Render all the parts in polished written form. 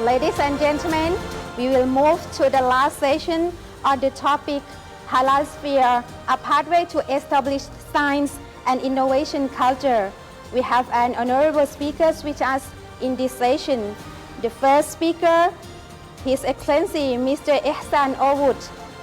Ladies and gentlemen, we will move to the last session on the topic Halal Sphere, a pathway to establish science and innovation culture. We have an honorable speakers with us in this session. The first speaker, His Excellency Mr. Ehsan Ovud,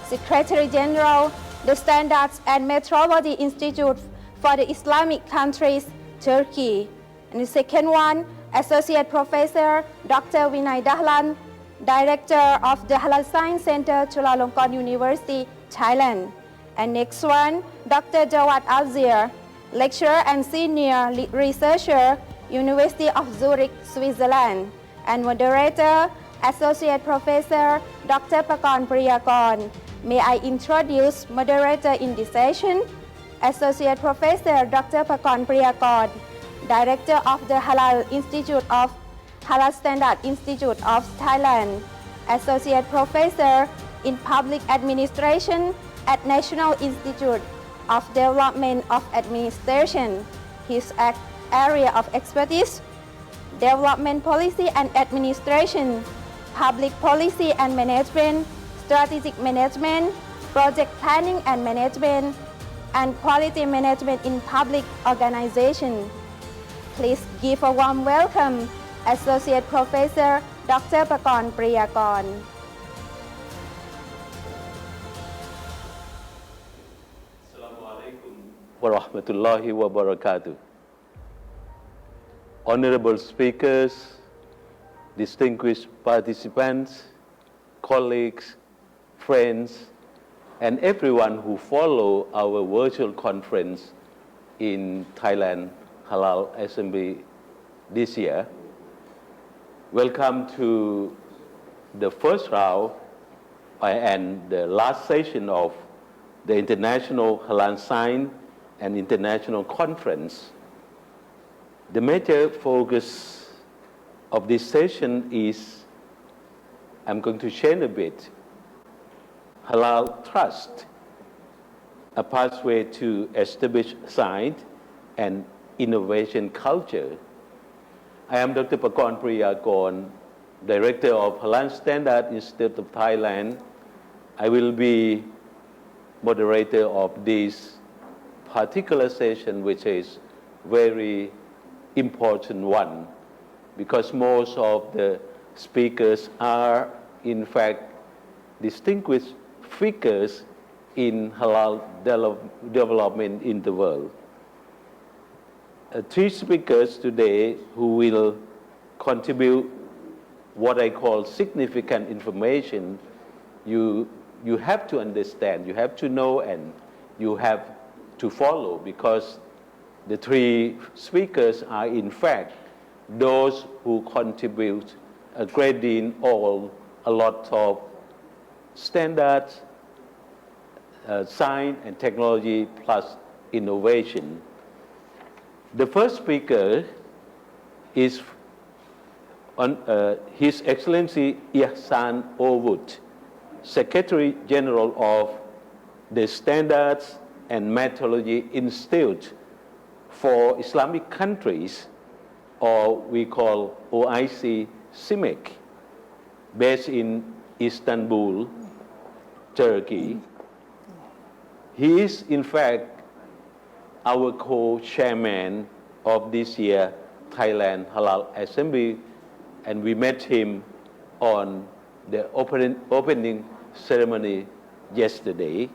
Secretary General, the Standards and Metrology Institute for the Islamic countries, Turkey. And the second one, Associate Professor Dr. Vinay Dahlan, Director of the Halal Science Center, Chulalongkorn University, Thailand. And next one, Dr. Jawad Alzir, Lecturer and Senior Researcher, University of Zurich, Switzerland. And Moderator, Associate Professor Dr. Pakon Priyakon. May I introduce Moderator in this session, Associate Professor Dr. Pakon Priyakon, Director of the Halal Standard Institute of Thailand, Associate Professor in Public Administration at National Institute of Development of Administration. His area of expertise, Development Policy and Administration, Public Policy and Management, Strategic Management, Project Planning and Management, and Quality Management in Public Organization. Please give a warm welcome, Associate Professor Dr. Pakon Priyakon. Assalamu alaikum wa rahmatullahi wa barakatuh. Honorable speakers, distinguished participants, colleagues, friends, and everyone who follow our virtual conference in Thailand Halal Assembly this year. Welcome to the first round and the last session of the International Halal Science and International Conference. The major focus of this session is, I'm going to share a bit, Halal Trust, a pathway to establish science and innovation culture. I am Dr. Pakon Priyakon, Director of Halal Standard Institute of Thailand. I will be moderator of this particular session, which is very important one, because most of the speakers are in fact distinguished figures in halal development in the world. Three speakers today who will contribute what I call significant information. You have to understand, you have to know, and you have to follow, because the three speakers are in fact those who contribute a great deal or a lot of standards, science and technology plus innovation. The first speaker is His Excellency Ehsan Ovud, Secretary General of the Standards and Metrology Institute for Islamic countries, or we call OIC-CIMIC, based in Istanbul, Turkey. He is in fact our co-chairman of this year Thailand Halal Assembly, and we met him on the opening ceremony yesterday.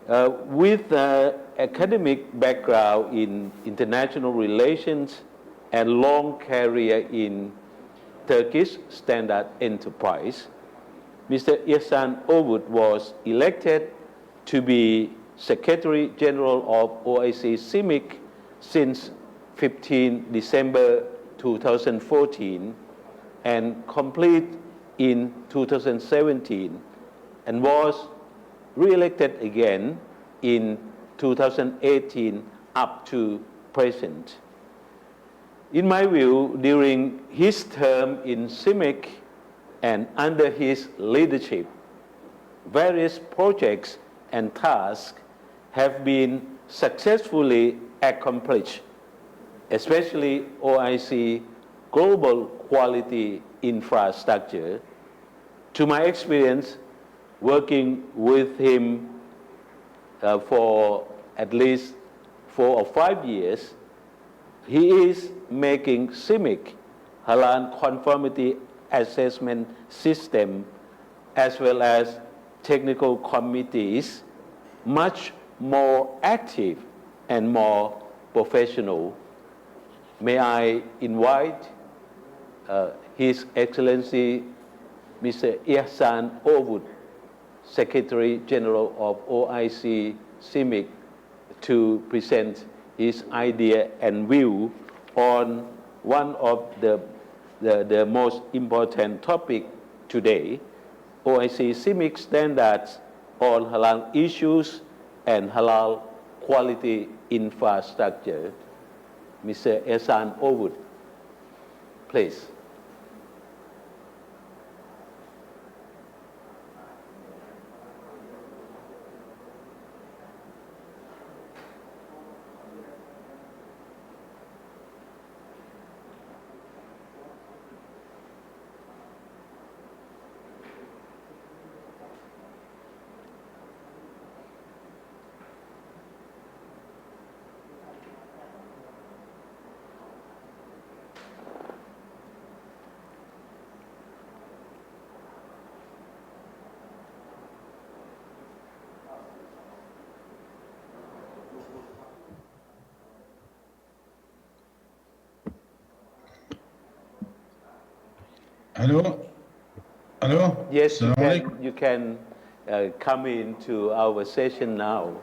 With academic background in international relations and long career in Turkish Standard Enterprise, Mr. Ehsan Ovud was elected to be Secretary General of OIC-CIMIC since 15 December 2014 and complete in 2017, and was re-elected again in 2018 up to present. In my view, during his term in CIMIC and under his leadership, various projects and tasks have been successfully accomplished, especially OIC Global Quality infrastructure. To my experience, working with him for at least 4 or 5 years, he is making CIMIC, Halal Conformity Assessment System, as well as technical committees, much more active and more professional. May I invite His Excellency Mr. Ihsan Ovud, Secretary General of OIC CIMIC, to present his idea and view on one of the most important topic today, OIC CIMIC standards on halal issues and halal quality infrastructure. Mr. Ihsan Ovud, please. Hello. Hello. Yes, you can come into our session now.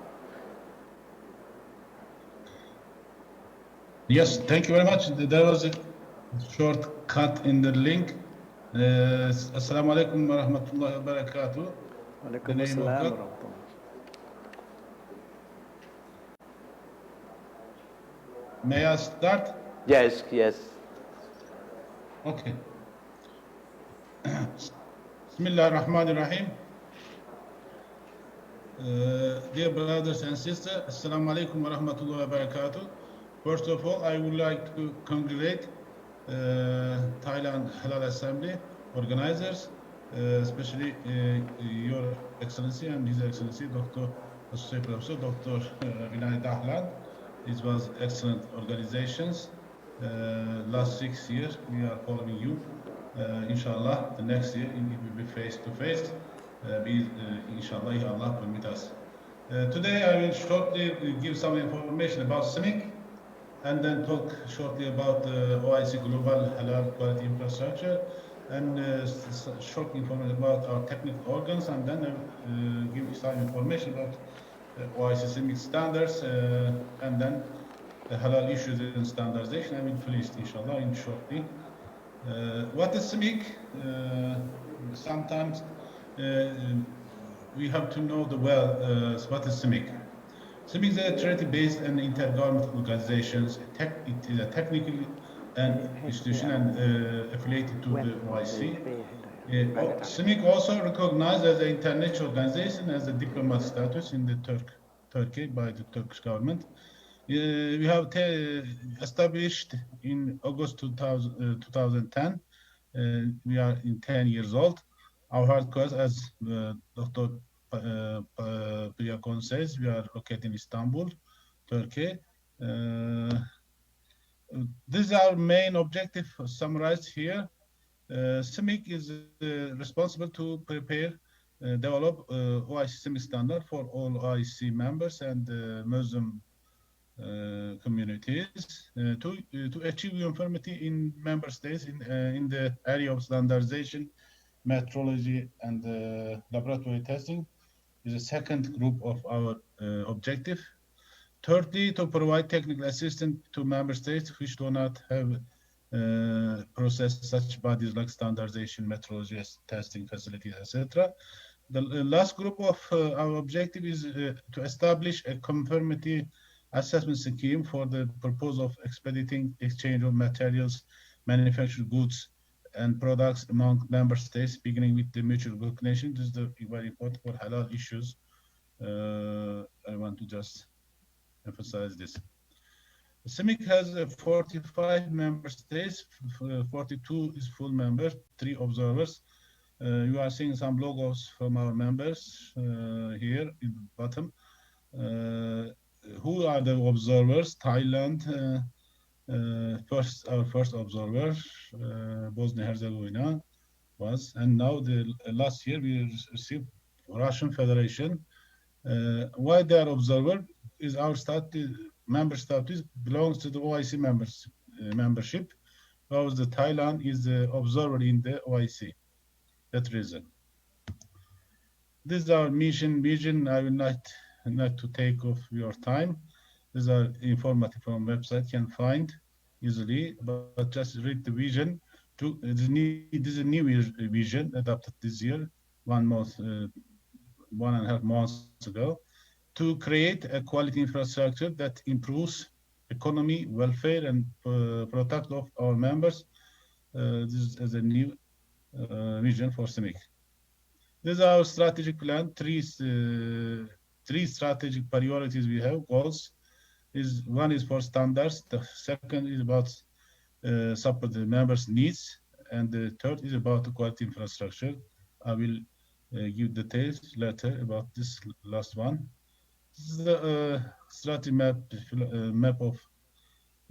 Yes, thank you very much. There was a short cut in the link. Assalamu alaikum wa rahmatullahi wa barakatuh. Alaikum assalam. May I start? Yes. Okay. Bismillah ar-Rahman ar-Rahim. Dear brothers and sisters, Assalamu alaikum wa rahmatullahi wa barakatuh. First of all, I would like to congratulate Thailand Halal Assembly organizers, especially Your Excellency and His Excellency Dr. Associate Professor Dr. Vinay Dahlan. This was excellent organizations. Last 6 years we are following you. Inshallah, the next year it will be face to face. Inshallah, if Allah permit us. Today I will shortly give some information about CIMIC and then talk shortly about OIC Global Halal Quality Infrastructure and short information about our technical organs, and then I will give some information about OIC CIMIC standards and then halal issues and standardization. I will finish inshallah in shortly. What is CIMIC? Sometimes we have to know what is CIMIC. CIMIC is a charity-based and intergovernmental organization. It is a technical and institution and affiliated to the OIC. CIMIC also recognized as an international organization as a diplomat status in the Turkey by the Turkish government. We have established in August 2010. We are in 10 years old. Our headquarters, as Dr. Priakon says, we are located in Istanbul, Turkey. This is our main objective summarized here. CIMIC is responsible to prepare, develop OIC CIMIC standard for all OIC members and Muslim communities to achieve uniformity in member states in the area of standardization, metrology, and laboratory testing is a second group of our objective. Thirdly, to provide technical assistance to member states which do not have processed such bodies like standardization, metrology, testing facilities, etc. The last group of our objective is to establish a conformity assessment scheme for the purpose of expediting exchange of materials, manufactured goods, and products among member states, beginning with the mutual recognition. This is very important for halal issues. I want to just emphasize this. CIMIC has 45 member states, 42 is full members, 3 observers. You are seeing some logos from our members here in the bottom. Who are the observers? Thailand, our first observer, Bosnia-Herzegovina was, and now last year we received Russian Federation. Why they are observer is our member status belongs to the OIC membership, because the Thailand is the observer in the OIC. That reason. This is our mission vision. I will not to take off your time. These are informative from website, can find easily, but just read the vision. This is a new vision adopted this year, 1.5 months ago, to create a quality infrastructure that improves economy, welfare, and protect of our members. This is a new vision for CIMIC. This is our strategic plan. Three strategic priorities we have, goals. One is for standards, the second is about support the members' needs, and the third is about the quality infrastructure. I will give details later about this last one. This is the strategy map of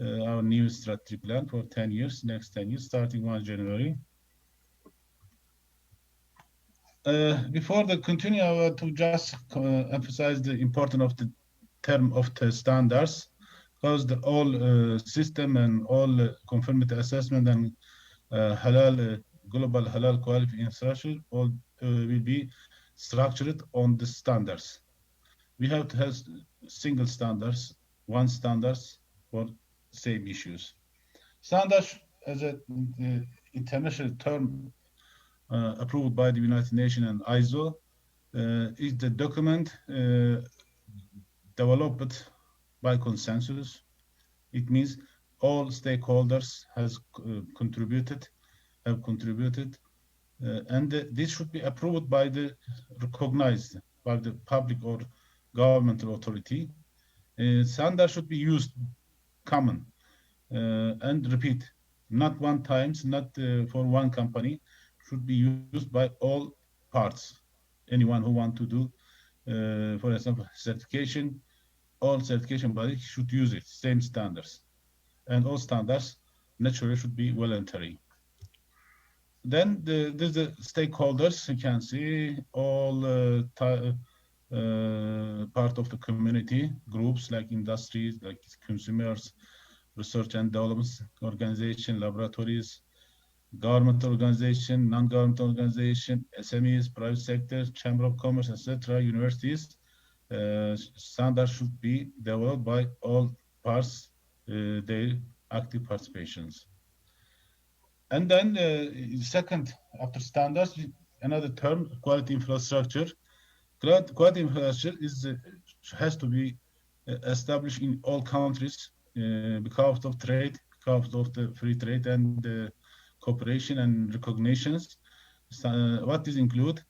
our new strategy plan for 10 years, next 10 years, starting 1 January. Before the continue, I want to just emphasize the importance of the term of the standards, because the all system and all conformity assessment and halal global halal quality infrastructure all will be structured on the standards. We have to have single standards, one standards for same issues. Standards as an international term approved by the United Nations and ISO is the document developed by consensus. It means all stakeholders have contributed, and this should be approved by recognized by the public or governmental authority. Standard should be used common and repeat, not one times, not for one company, should be used by all parts. Anyone who want to do, for example, certification, all certification bodies should use it, same standards. And all standards naturally should be voluntary. Then there's the stakeholders. You can see all part of the community groups like industries, like consumers, research and development organization, laboratories, government organization, non-government organization, SMEs, private sector, chamber of commerce, etc., universities. Standards should be developed by all parts, their active participations. And then second, after standards, another term, quality infrastructure. Quality infrastructure has to be established in all countries because of trade, because of the free trade and cooperation and recognitions. What does include?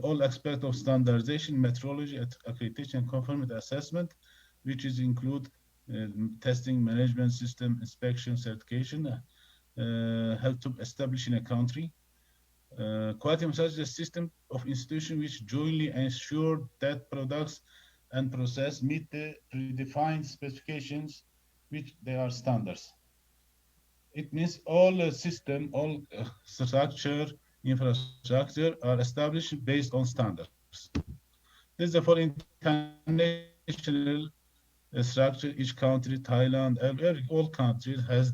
All aspects of standardization, metrology, accreditation, conformity assessment, which is include testing, management system, inspection, certification, have to establish in a country. Quality infrastructure is a system of institutions which jointly ensure that products and process meet the predefined specifications, which they are standards. It means all system, all structure, infrastructure are established based on standards. This is for international structure. Each country, Thailand, all countries has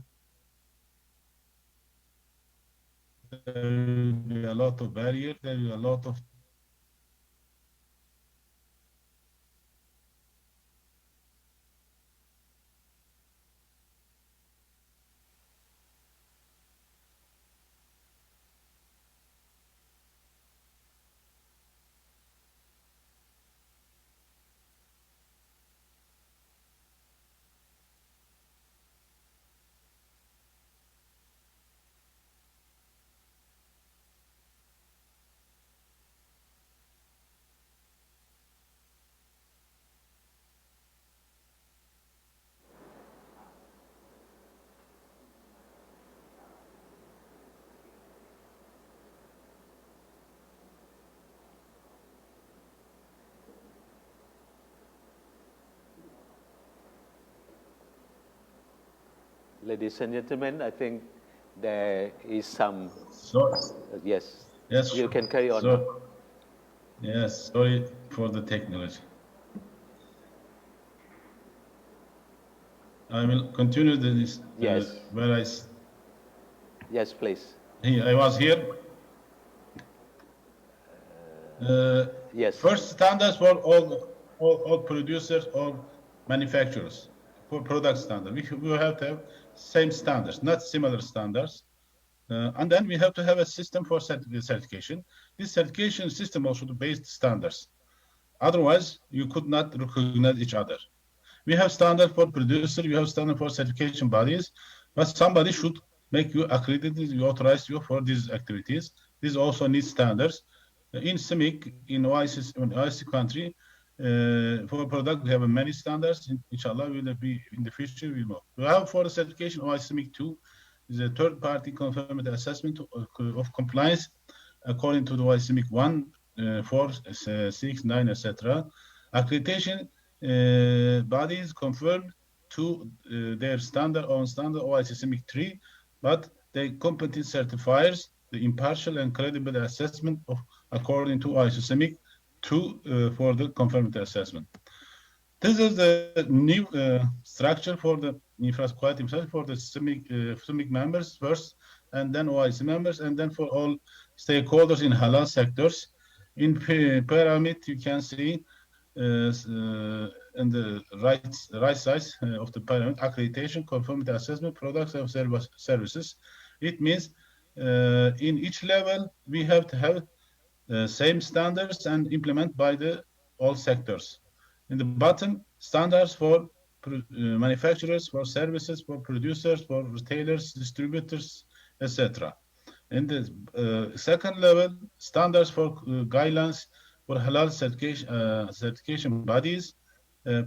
a lot of barriers. There is a lot of Ladies and gentlemen, I think there is some. So, Yes. yes. You can carry on. So, yes. Sorry for the technology. I will continue this. Yes. Where I. Yes, please. I was here. Yes. First standards for all producers or manufacturers for product standard. We have to have same standards, not similar standards. And then we have to have a system for certification. This certification system also based standards. Otherwise, you could not recognize each other. We have standard for producer, we have standard for certification bodies, but somebody should make you accredited, you authorize you for these activities. This also needs standards. In CIMIC, in OIC country, for product, we have many standards. Inshallah, will be in the future, we know. We have for the certification OIC 2 is a third-party conformity assessment of compliance according to the OIC 1, 4, 6, 9, etc. Accreditation bodies confirmed to their standard OIC 3, but the competent certifiers the impartial and credible assessment of according to IHSATEC 2 for the conformity assessment. This is the new structure for the quality for the CIMIC members first, and then OIC members, and then for all stakeholders in halal sectors. In pyramid, you can see in the right side of the pyramid, accreditation, conformity assessment, products and services. It means in each level, we have to have same standards and implement by the all sectors. In the bottom, standards for manufacturers, for services, for producers, for retailers, distributors, etc. In the second level, standards for guidelines for halal certification bodies,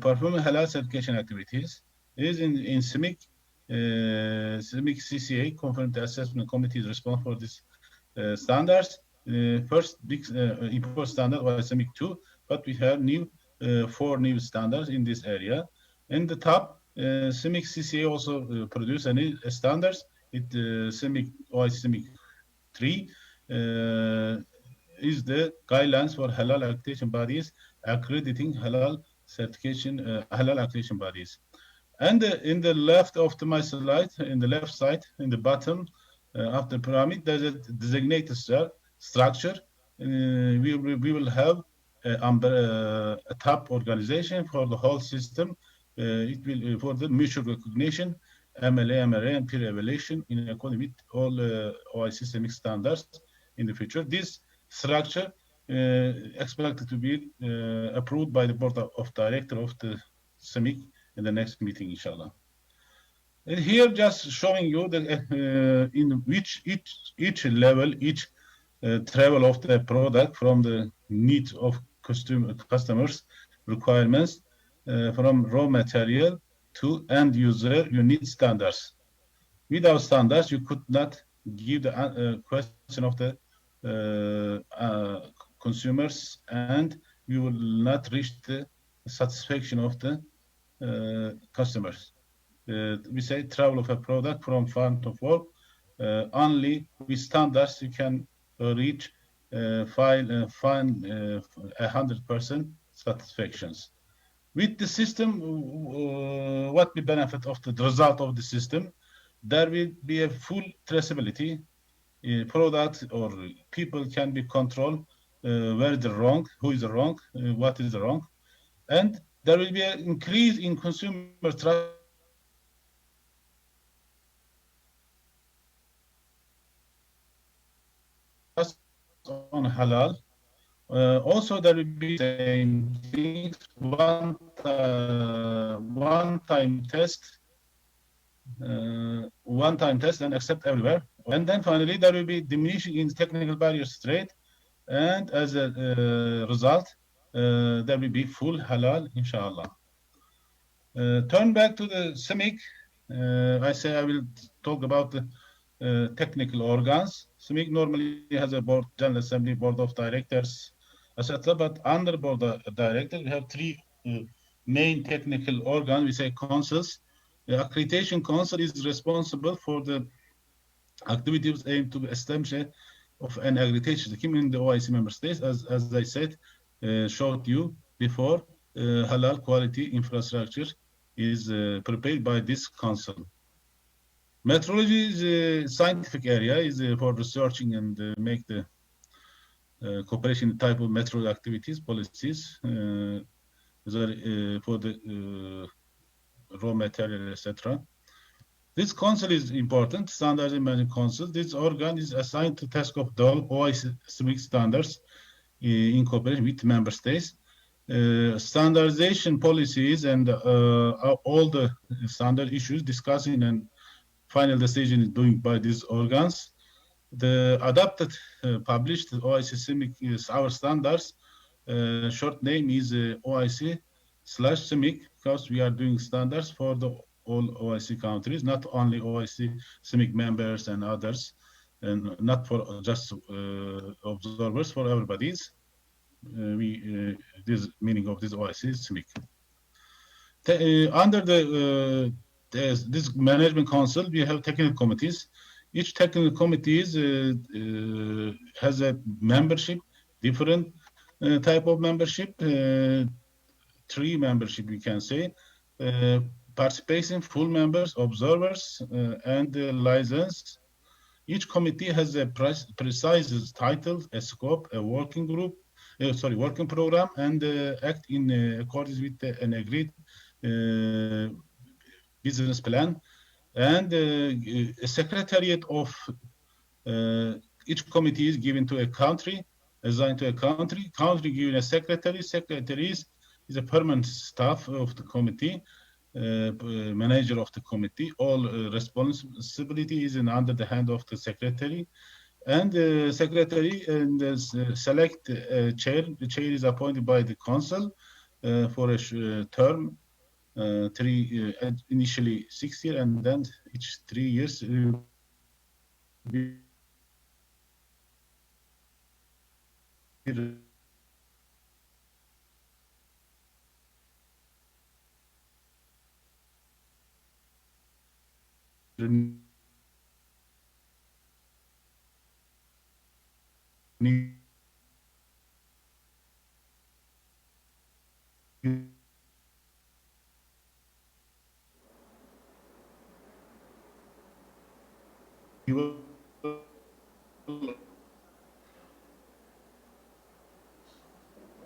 performing halal certification activities is in CIMIC. CIMIC CCA, Conformity Assessment Committee, is responsible for this standards. First big import standard was CIMIC 2, but we have 4 new standards in this area. In the top, CIMIC CCA also produce any standards. CIMIC 3 is the guidelines for halal accreditation bodies accrediting halal certification, halal accreditation bodies. And in the left of my slide, in the left side, in the bottom of the pyramid, there's a designated structure. We will have a top organization for the whole system. It will for the mutual recognition, MLA, MRA, and peer evaluation in accordance with all OIC CIMIC standards in the future. This structure expected to be approved by the board of directors of the CIMIC in the next meeting, inshallah. And here, just showing you the in which each level, each travel of the product from the needs of customers' requirements, from raw material to end user, you need standards. Without standards, you could not give the question of the consumers, and you will not reach the satisfaction of the customers. We say travel of a product from farm to fork. Only with standards you can reach find 100% satisfactions. With the system, what the benefit of the result of the system? There will be a full traceability. Product or people can be controlled where is the wrong, who is the wrong, what is the wrong, and there will be an increase in consumer trust on halal. Also, there will be same things, one-time test, and accept everywhere. And then finally, there will be diminishing in technical barriers trade, and as a result, there will be full halal, inshallah. Turn back to the CIMIC. I say I will talk about the technical organs. CIMIC normally has a board, General Assembly, Board of Directors, etc. But under Board of Directors, we have 3 main technical organs. We say councils. The Accreditation Council is responsible for the activities aimed to establish of an accreditation scheme in the OIC member states. As I said, showed you before, halal quality infrastructure is prepared by this council. Metrology is a scientific area, is for researching and make the cooperation type of metrology activities, policies, for the raw material, etc. This council is important, Standards and Management Council. This organ is assigned to task of develop OECD standards in cooperation with member states. Standardization policies and all the standard issues discussing and final decision is doing by these organs. The adopted, published OIC-CIMIC is our standards. Short name is OIC/CIMIC because we are doing standards for the all OIC countries, not only OIC-CIMIC members and others, and not for just observers, for everybody's. This meaning of this OIC-CIMIC. Under this management council, we have technical committees. Each technical committee has a membership, different type of membership, 3 membership we can say, participation, full members, observers, and license. Each committee has a precise title, a scope, a working group, working program, and act in accordance with an agreed business plan. And a secretariat of each committee is given to a country, assigned to a country. Country given a secretary. Secretary is a permanent staff of the committee, manager of the committee. All responsibility is under the hand of the secretary. And the secretary and select chair. The chair is appointed by the council for a term. Initially 6 years, and then each 3 years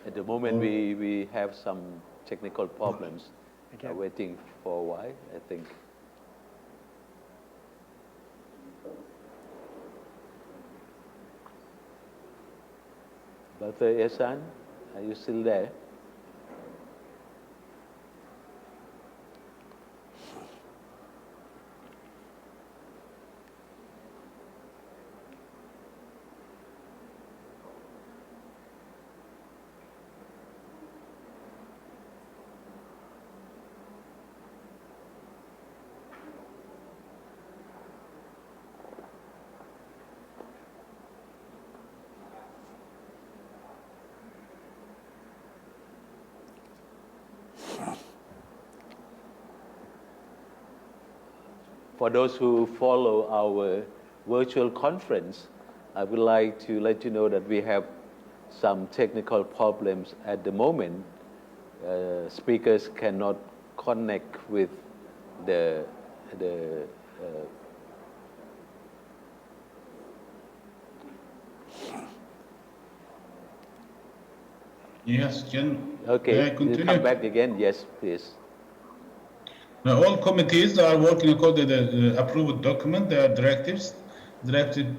At the moment, we have some technical problems. Okay. Waiting for a while, I think. Dr. Ehsan, are you still there? For those who follow our virtual conference, I would like to let you know that we have some technical problems at the moment. Speakers cannot connect with the Yes, may I Okay, continue? you come back again? Yes, please. Now, all committees are working according to the approved document. There are directives. Directives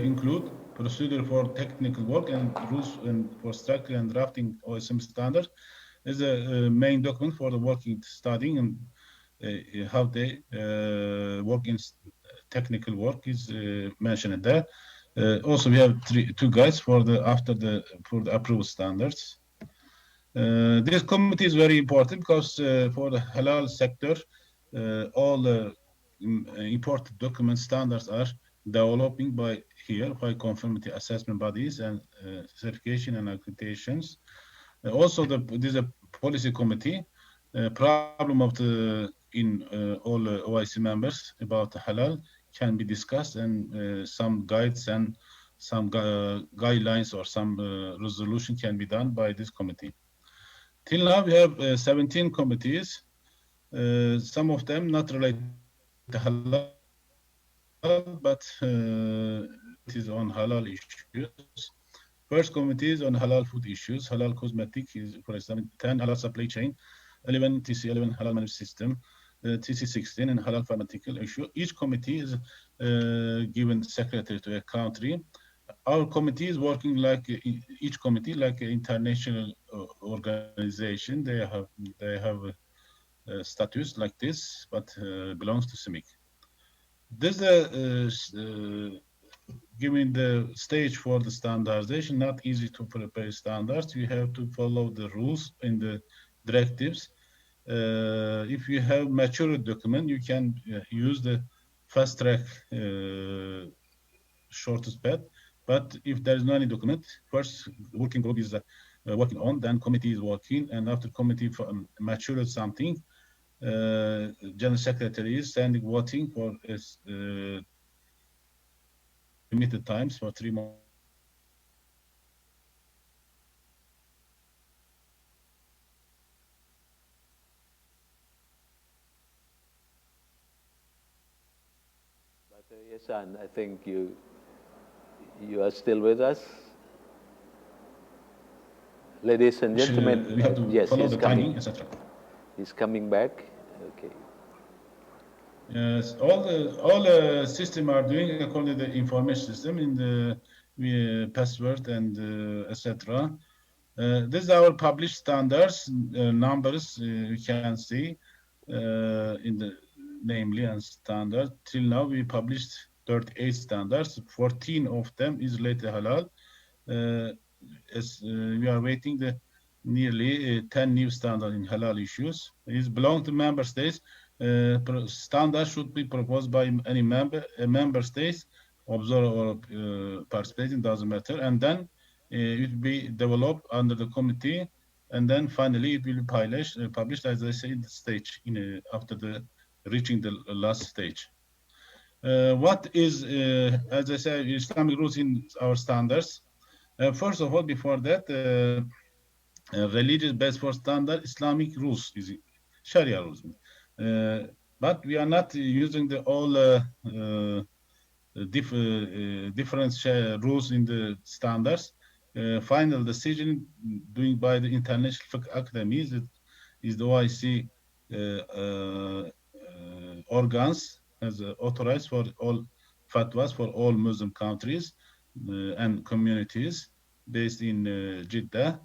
include procedure for technical work and rules for structure and drafting OSM standards. Is a main document for the working studying and how they work in technical work is mentioned there. Also, we have two guides for the approved standards. This committee is very important because for the halal sector, all the important document standards are developing by conformity assessment bodies and certification and accreditations. Also, this is a policy committee. Problem of the in all OIC members about halal can be discussed, and some guides and some guidelines or some resolution can be done by this committee. Till now, we have 17 committees, some of them not related to halal, but it is on halal issues. First committee is on halal food issues, halal cosmetic is, for example, 10 halal supply chain, 11 TC11 halal management system, TC16 and halal pharmaceutical issue. Each committee is given secretary to a country. Our committee is working like each committee like an international organization. They have status like this, but belongs to CIMIC. This is giving the stage for the standardization. Not easy to prepare standards. You have to follow the rules in the directives. If you have mature document, you can use the fast track shortest path. But if there is no any document, first working group is working on, then committee is working, and after committee matured something, general secretary is sending voting for limited times for 3 months. Yesan, I think you are still with us. Ladies and gentlemen, we have to yes, follow he's the coming. timing, etc. He's coming back. Okay. Yes, all system are doing according to the information system in the password and etc. This is our published standards numbers. You can see in the namely and standard. Till now, we published 38 standards. 14 of them is related to halal. As we are waiting the nearly 10 new standards in halal issues. It belongs to member states. Standards should be proposed by any member states, observer or participating, doesn't matter, and then it will be developed under the committee, and then finally it will be published, as I say, in the stage after the reaching the last stage. What is, as I said, Islamic rules in our standards? First of all, before that, religious based for standard Islamic rules is Sharia rules. But we are not using the all different rules in the standards. Final decision doing by the International Fiqh Academy is the OIC organs as authorized for all fatwas for all Muslim countries and communities based in Jeddah.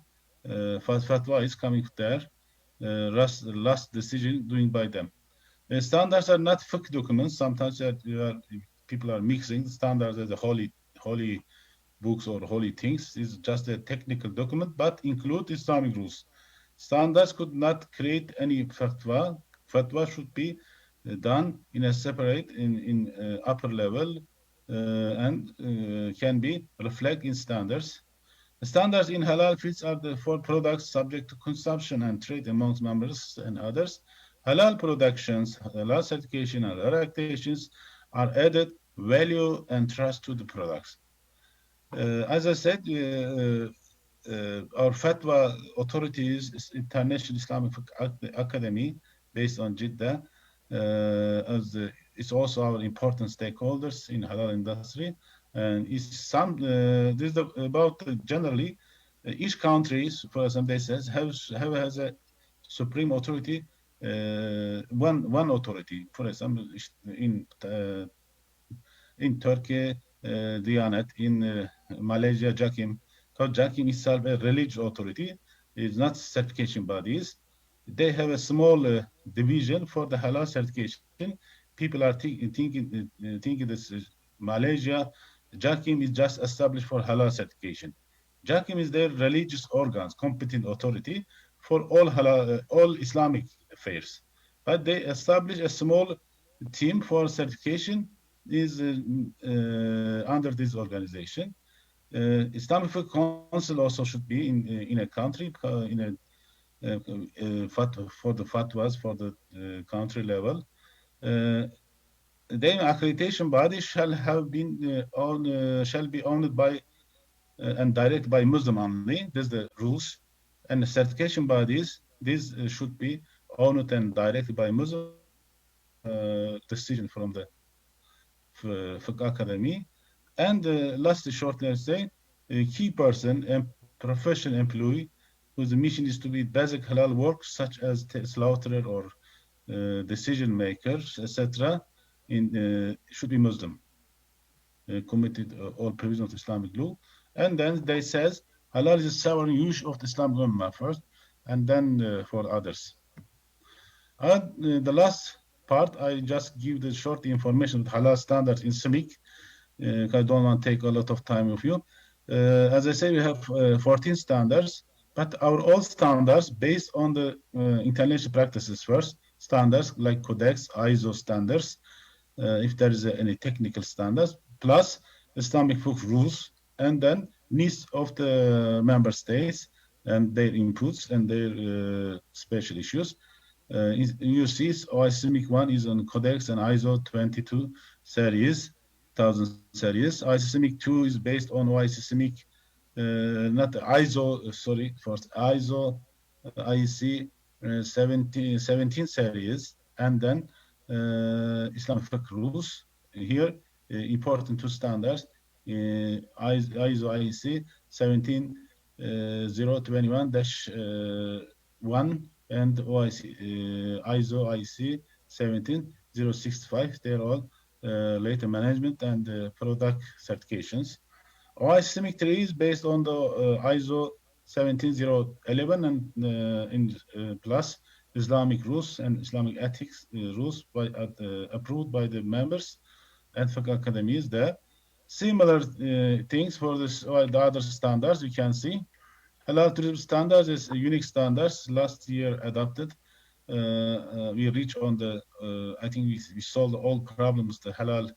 Fatwa is coming there. Last decision doing by them. Standards are not fiqh documents. Sometimes people are mixing standards as a holy books or holy things. It's just a technical document, but include Islamic rules. Standards could not create any fatwa. Fatwa should be done in a separate in upper level and can be reflected in standards. The standards in halal fields are for products subject to consumption and trade amongst members and others. Halal productions, halal certification, and other activations are added value and trust to the products. As I said, our fatwa authorities, International Islamic Academy, based on Jeddah, it's also our important stakeholders in halal industry. And it's this is about generally each country, for example, they says has a supreme authority, one authority. For example, in Turkey, Diyanet, in Malaysia, JAKIM. Because JAKIM itself a religious authority, it's not certification bodies. They have a small division for the halal certification. People are thinking this is Malaysia. JAKIM is just established for halal certification. JAKIM is their religious organs, competent authority for all halal, all Islamic affairs. But they establish a small team for certification is under this organization. Islamic Council also should be in a country for the fatwas for the country level. The accreditation body shall be owned by and directed by Muslim only. This is the rules. And the certification bodies, these should be owned and directed by Muslim decision from the Fiqh Academy. And last short, let's say, a key person and professional employee whose mission is to be basic halal work, such as slaughterer or decision makers, etc., should be Muslim, committed all provisions of Islamic law. And then they says halal is a sovereign use of the Islamic Ummah first, and then for others. The last part, I just give the short information with halal standards in SMIC. I don't want to take a lot of time of you. As I say, we have 14 standards, but our all standards based on the international practices first, standards like Codex, ISO standards, if there is any technical standards, plus Islamic book rules, and then needs of the member states and their inputs and their special issues. You see, ISMIC 1 is on Codex and ISO 22 series, 1000 series. ISMIC 2 is based on ISMIC, not ISO, sorry, first ISO IEC 17 series, and then Islamic fiqh rules. Here, important two standards, ISO IEC 17021-1 and ISO IEC 17065. They're all later management and product certifications. ISMIC 3 is based on the ISO 17011 and plus Islamic rules and Islamic ethics rules approved by the members and Fiqh academies there. Similar things for this, the other standards you can see. Halal tourism standards is a unique standards last year adopted. We reached on the, I think we solved all problems, the halal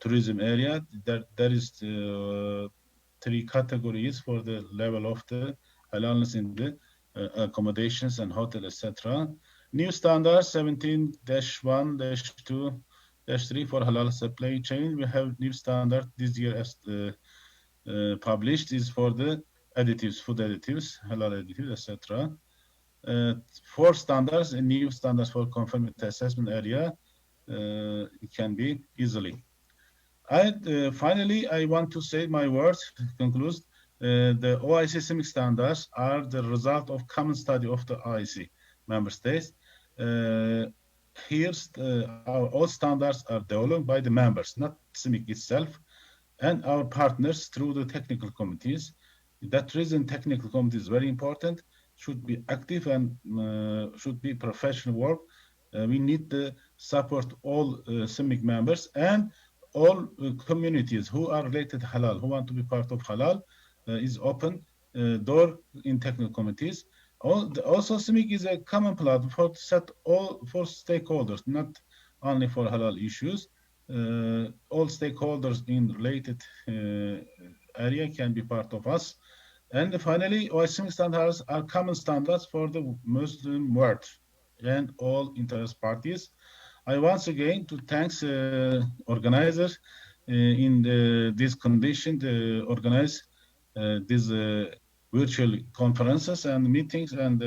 tourism area. There is three categories for the level of the halalness in the accommodations and hotel, etc. New standards 17-1-2-3 for halal supply chain. We have new standard this year as published is for the additives, food additives, halal additives, etc. 4 standards and new standards for conformity assessment area. It can be easily. Finally, I want to say my words, conclude. The OIC CIMIC standards are the result of common study of the OIC member states. All standards are developed by the members, not CIMIC itself, and our partners through the technical committees. That reason, technical committee is very important, should be active and should be professional work. We need to support all CIMIC members and all communities who are related to halal, who want to be part of halal, is open door in technical committees. Also, CIMIC is a common platform for for stakeholders, not only for halal issues. All stakeholders in related area can be part of us. And finally, OIC standards are common standards for the Muslim world and all interest parties. I once again to thanks organizers in this condition to organize these virtual conferences and meetings and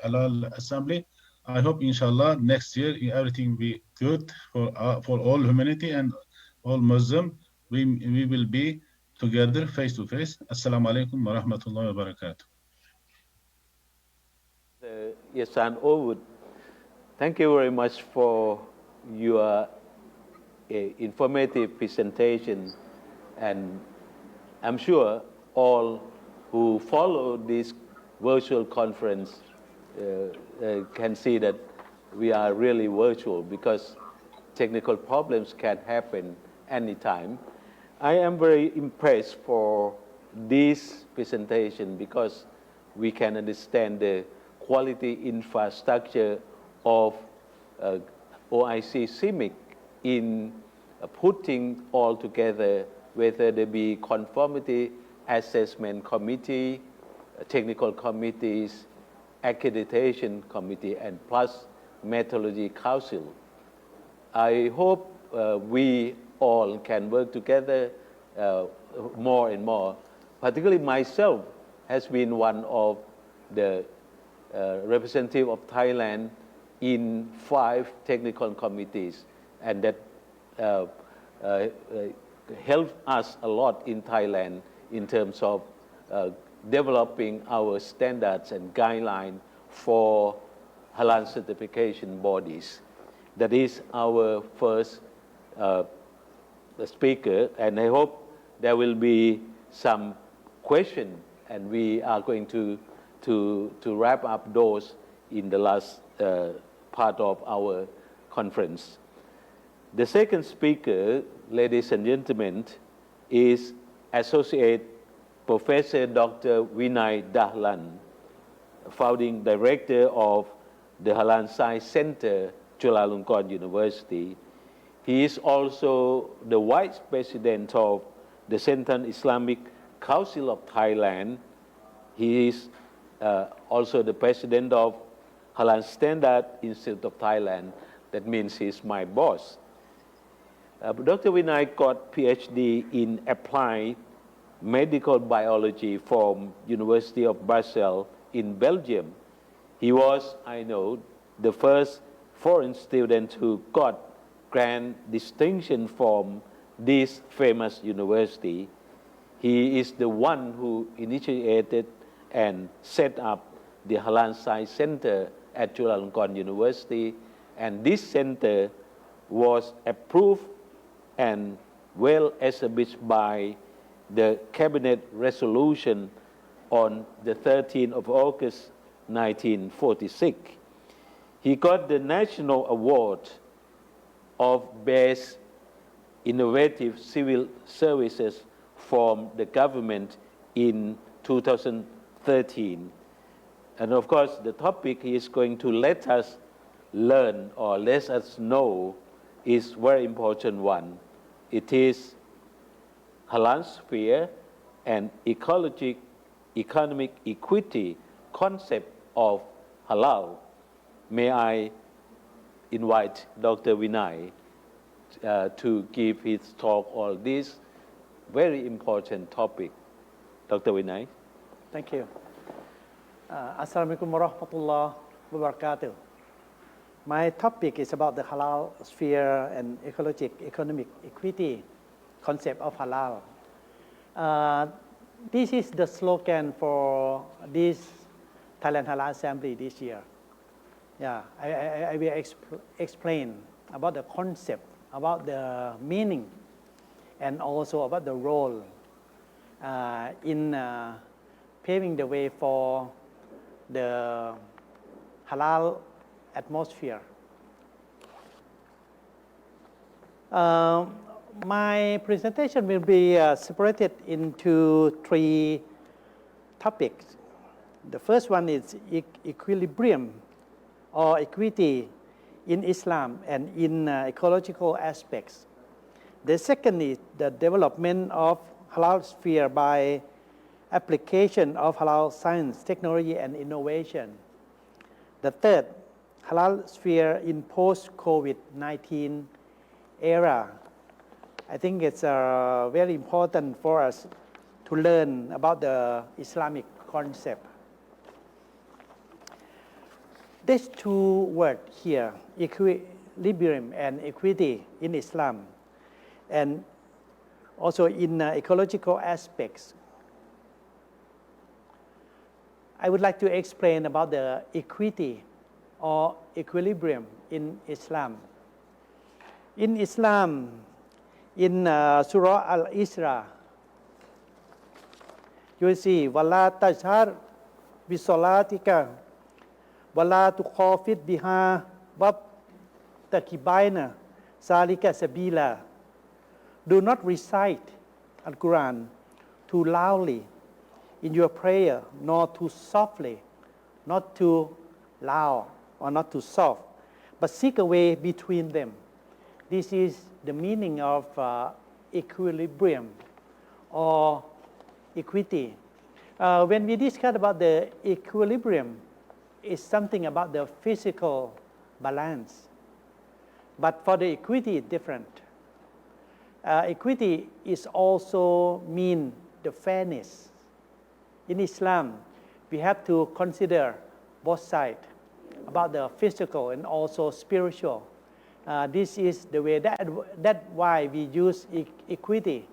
Halal Assembly. I hope, inshallah, next year everything will be good for all humanity and all Muslim. We will be together face to face. Assalamu alaikum wa rahmatullahi wa barakatuh. Yasan Owood, thank you very much for your informative presentation, and I'm sure all who follow this virtual conference can see that we are really virtual because technical problems can happen anytime. I am very impressed for this presentation because we can understand the quality infrastructure of OIC CIMIC in putting all together, whether there be conformity assessment committee technical committees, accreditation committee, and plus methodology council. I hope we all can work together more and more. Particularly myself has been one of the representative of Thailand in 5 technical committees, and that helped us a lot in Thailand in terms of developing our standards and guidelines for halal certification bodies. That is our first speaker, and I hope there will be some question, and we are going to wrap up those in the last part of our conference. The second speaker, ladies and gentlemen, is Associate Professor Dr. Vinay Dahlan, founding director of the Halal Science Center, Chulalongkorn University. He is also the Vice President of the Central Islamic Council of Thailand. He is also the President of Halal Standard Institute of Thailand. That means he's my boss. Dr. Vinay got PhD in Applied Medical Biology from University of Brussels in Belgium. He was, I know, the first foreign student who got grand distinction from this famous university. He is the one who initiated and set up the Halal Science Center at Chulalongkorn University, and this center was approved and well established by the Cabinet Resolution on the 13th of August 1946. He got the National Award of Best Innovative Civil Services from the government in 2013. And of course, the topic he is going to let us learn or let us know is a very important one. It is halal sphere and ecologic economic equity concept of halal. May I invite Dr. Vinay to give his talk on this very important topic. Dr. Vinay. Thank you. Assalamualaikum warahmatullahi wabarakatuh. My topic is about the halal sphere and ecologic economic equity concept of halal. This is the slogan for this Thailand Halal Assembly this year. Yeah, I will explain about the concept, about the meaning, and also about the role in paving the way for the halal atmosphere. My presentation will be separated into 3 topics. The first one is equilibrium or equity in Islam and in ecological aspects. The second is the development of halal sphere by application of halal science, technology, and innovation. The third, halal sphere in post-COVID-19 era. I think it's very important for us to learn about the Islamic concept. These 2 words here, equilibrium and equity in Islam, and also in ecological aspects. I would like to explain about the equity or equilibrium in Islam. In Islam, in Surah Al-Isra, you will see, وَلَا تَجْهَرْ بِصَلَاتِكَ وَلَا تُخَافِتْ بِهَا وَابْتَغِ ذَلِكَ سَبِيلًا. Do not recite Al-Quran too loudly in your prayer, nor too softly, not too loud or not too soft, but seek a way between them. This is the meaning of equilibrium or equity. When we discuss about the equilibrium, it's something about the physical balance. But for the equity, it's different. Equity is also mean the fairness. In Islam, we have to consider both sides about the physical and also spiritual. This is the way that's why we use equity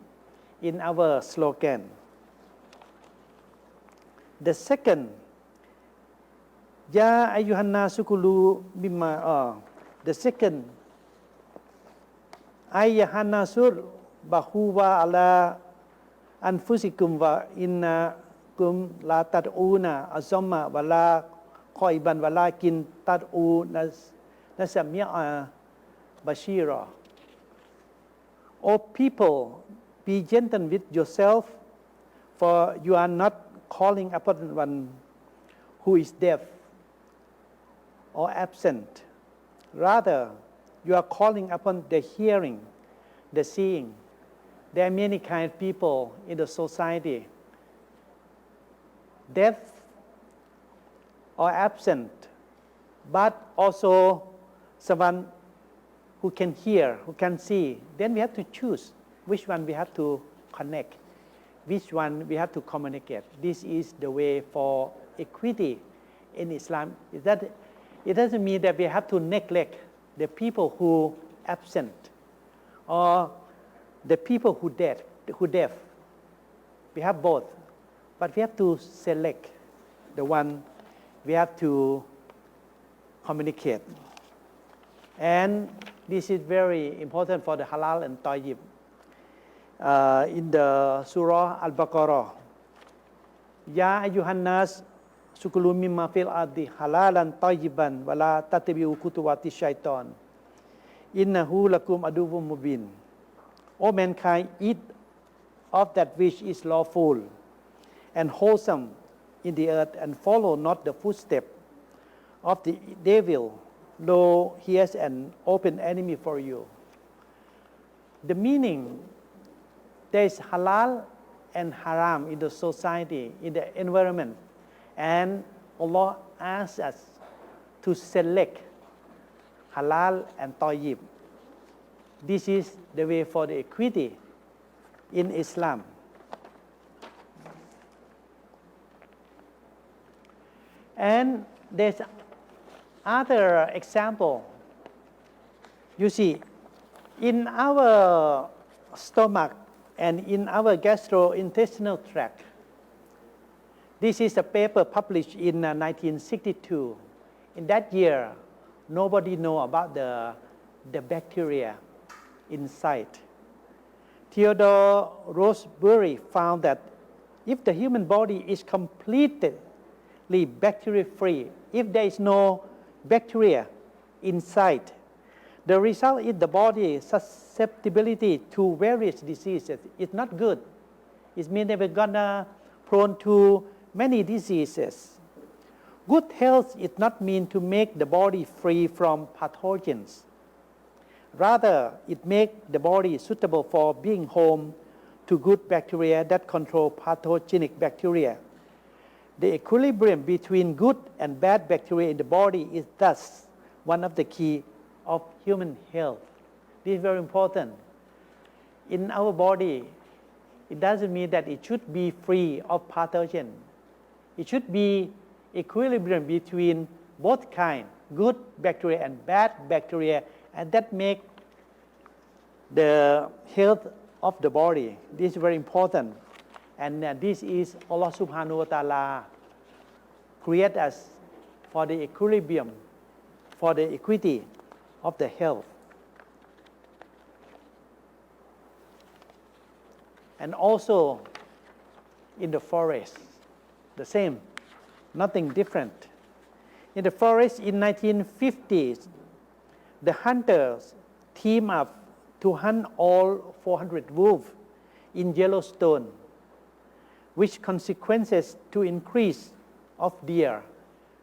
in our slogan. The second, Ya ayyuhan nasu kulu mimma. The second, ayyuhan nasur bahuwa ala anfusikum wa innakum la tad'una azamma wa la qaiban wa lakin tad'u nasami'a bashira. O people, be gentle with yourself, for you are not calling upon one who is deaf or absent. Rather, you are calling upon the hearing, the seeing. There are many kind of people in the society, deaf or absent, but also someone who can hear, who can see. Then we have to choose which one we have to connect, which one we have to communicate. This is the way for equity in Islam. It doesn't mean that we have to neglect the people who absent or the people who deaf. We have both, but we have to select the one we have to communicate. And this is very important for the halal and tayyib. In the Surah Al-Baqarah, Ya ayyuhan nas sukulu mimma fil ardi halalan tayyiban wa la tattabi'u khutuwati syaitan innahu lakum aduwwum mubin. O mankind, eat of that which is lawful and wholesome in the earth, and follow not the footstep of the devil, though he is an open enemy for you. The meaning, there is halal and haram in the society, in the environment, and Allah asks us to select halal and tayyib. This is the way for the equity in Islam. And there's other example. You see, in our stomach and in our gastrointestinal tract, this is a paper published in 1962. In that year, nobody know about the bacteria inside. Theodore Roseberry found that if the human body is completely bacteria-free, if there is no bacteria inside, the result is the body's susceptibility to various diseases. It's not good. It means that we're gonna prone to many diseases. Good health is not mean to make the body free from pathogens. Rather, it makes the body suitable for being home to good bacteria that control pathogenic bacteria. The equilibrium between good and bad bacteria in the body is thus one of the key of human health. This is very important. In our body, it doesn't mean that it should be free of pathogen. It should be equilibrium between both kind, good bacteria and bad bacteria, and that make the health of the body. This is very important. And this is Allah subhanahu wa ta'ala create us for the equilibrium, for the equity of the health. And also in the forest, the same, nothing different. In the forest in 1950s, the hunters team up to hunt all 400 wolves in Yellowstone, which consequences to increase of deer.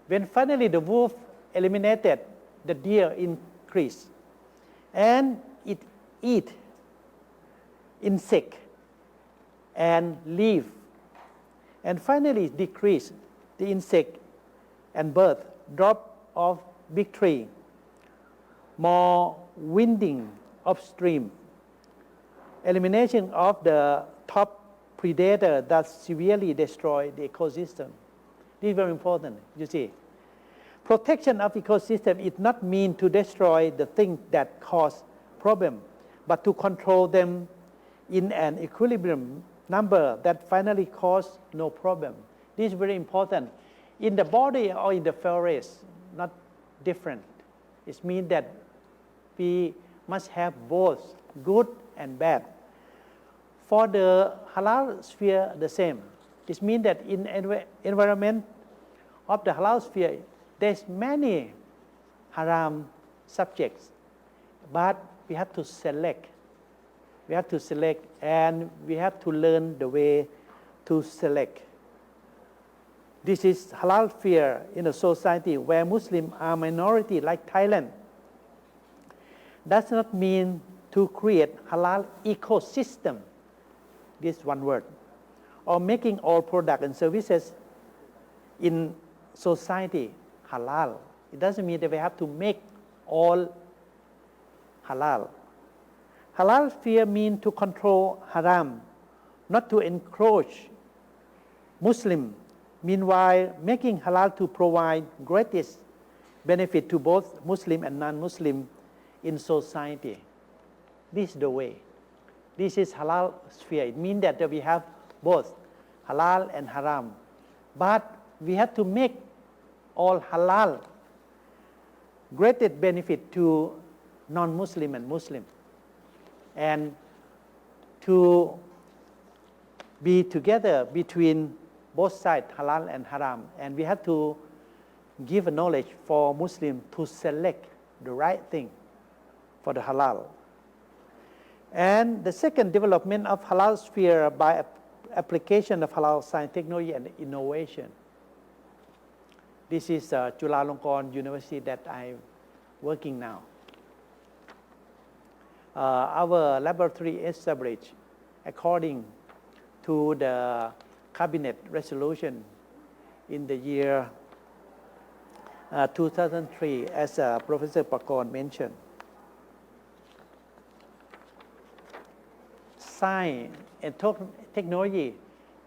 When finally the wolf eliminated, the deer increased, and it eat insect and leaf. And finally, decrease the insect and bird drop of big tree, more winding upstream, elimination of the top predator that severely destroy the ecosystem. This is very important, you see. Protection of ecosystem is not mean to destroy the things that cause problem, but to control them in an equilibrium number that finally cause no problem. This is very important. In the body or in the forest, not different. It means that we must have both good and bad. For the halal sphere, the same. It means that in environment of the halal sphere, there's many haram subjects, but we have to select. We have to select, and we have to learn the way to select. This is halal sphere in a society where Muslims are minority like Thailand. Does not mean to create halal ecosystem, this one word, or making all products and services in society halal. It doesn't mean that we have to make all halal. Halal sphere means to control haram, not to encroach Muslim. Meanwhile, making halal to provide greatest benefit to both Muslim and non-Muslim in society. This is the way. This is halal sphere. It means that we have both halal and haram. But we have to make all halal greatest benefit to non-Muslim and Muslim. And to be together between both sides, halal and haram. And we have to give a knowledge for Muslims to select the right thing for the halal. And the second development of halal sphere by application of halal science, technology, and innovation. This is Chulalongkorn University that I'm working now. Our laboratory established according to the cabinet resolution in the year 2003, as Professor Pakon mentioned. Science and technology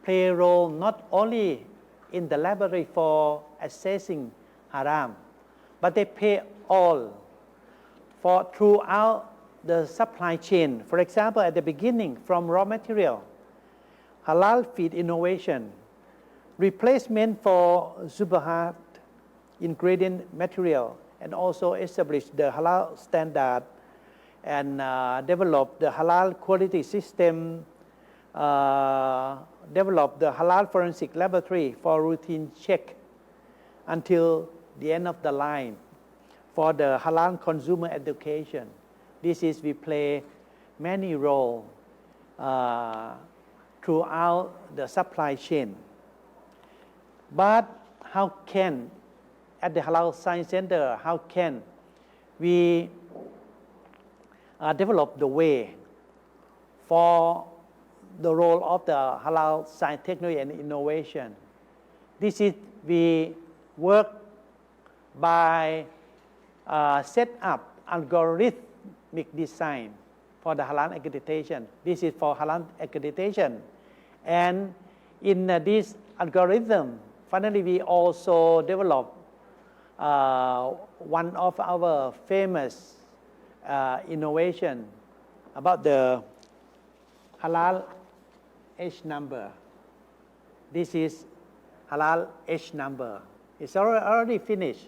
play a role not only in the laboratory for assessing haram, but they play all for throughout the supply chain. For example, at the beginning, from raw material, halal feed innovation, replacement for superhard ingredient material, and also establish the halal standard and develop the halal quality system, develop the halal forensic laboratory for routine check until the end of the line for the halal consumer education. This is, we play many roles throughout the supply chain. But how can, at the Halal Science Center, how can we develop the way for the role of the halal science, technology, and innovation? This is, we work by set up algorithmic design for the halal accreditation. This is for halal accreditation. And in this algorithm, finally, we also develop one of our famous innovation about the halal H number. This is halal H number. It's already finished.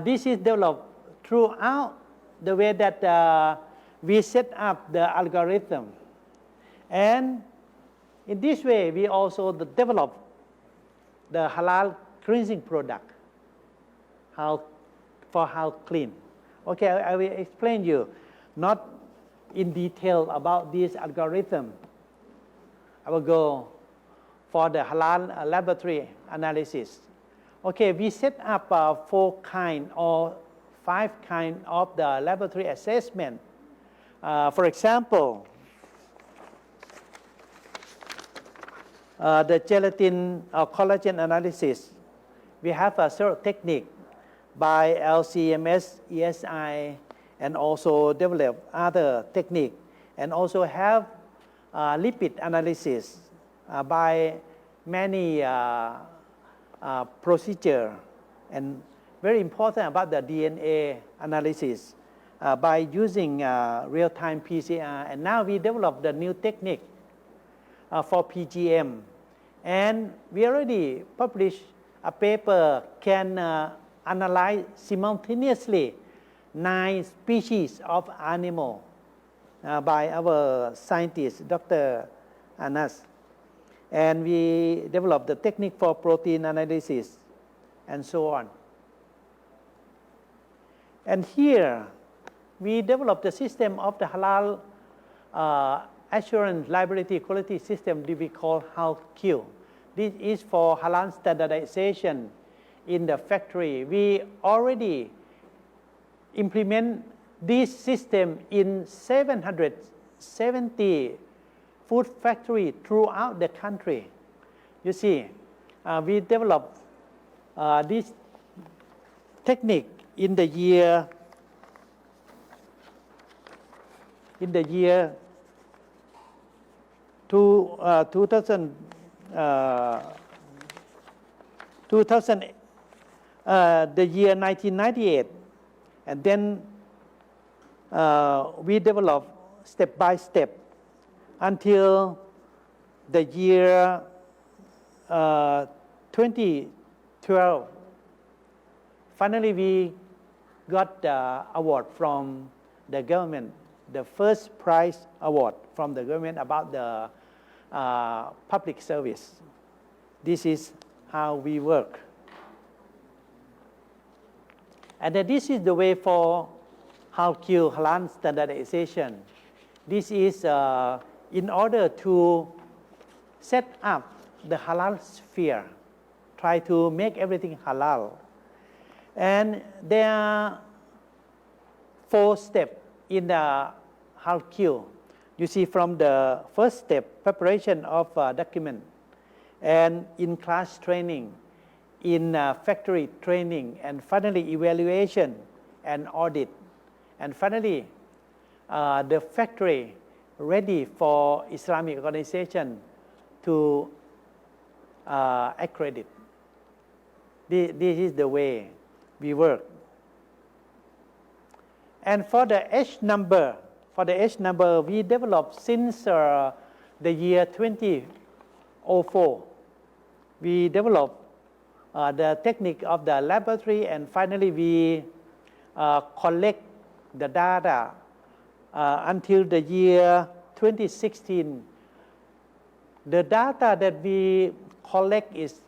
This is developed throughout the way that we set up the algorithm. And in this way, we also develop the halal cleansing product, for how clean. Okay, I will explain you, not in detail about this algorithm. I will go for the halal laboratory analysis. Okay, we set up 4 kind or 5 kind of the laboratory assessment. For example, The gelatin collagen analysis, we have a certain technique by LCMS, ESI, and also develop other technique, and also have lipid analysis by many procedure, and very important about the DNA analysis by using real-time PCR. And now we develop the new technique for PGM, and we already published a paper can analyze simultaneously 9 species of animal by our scientist, Dr. Anas. And we developed the technique for protein analysis and so on. And here, we developed the system of the halal assurance liability quality system that we call HALQ. This is for halal standardization in the factory. We already implement this system in 770 food factories throughout the country. You see, we developed this technique in the year 2000, the year 1998, and then we developed step by step until the year 2012. Finally, we got the award from the government, the first prize award from the government about the public service. This is how we work. And then this is the way for HALQ, halal standardization. This is in order to set up the halal sphere, try to make everything halal. And there are 4 steps in the HALQ. You see from the first step, preparation of document, and in-class training, in factory training, and finally evaluation and audit. And finally, the factory ready for Islamic organization to accredit. This is the way we work. And for the H number, we developed since the year 2004. We developed the technique of the laboratory, and finally we collect the data until the year 2016. The data that we collect is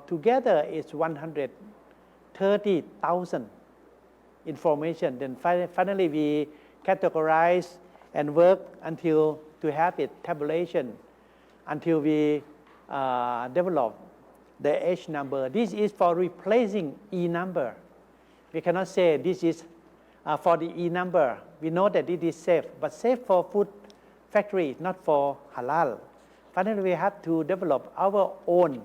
together is 130,000 information. Then finally we categorize and work until to have it tabulation until we develop the H number. This is for replacing E number. We cannot say this is for the E number. We know that it is safe, but safe for food factory, not for halal. Finally, we have to develop our own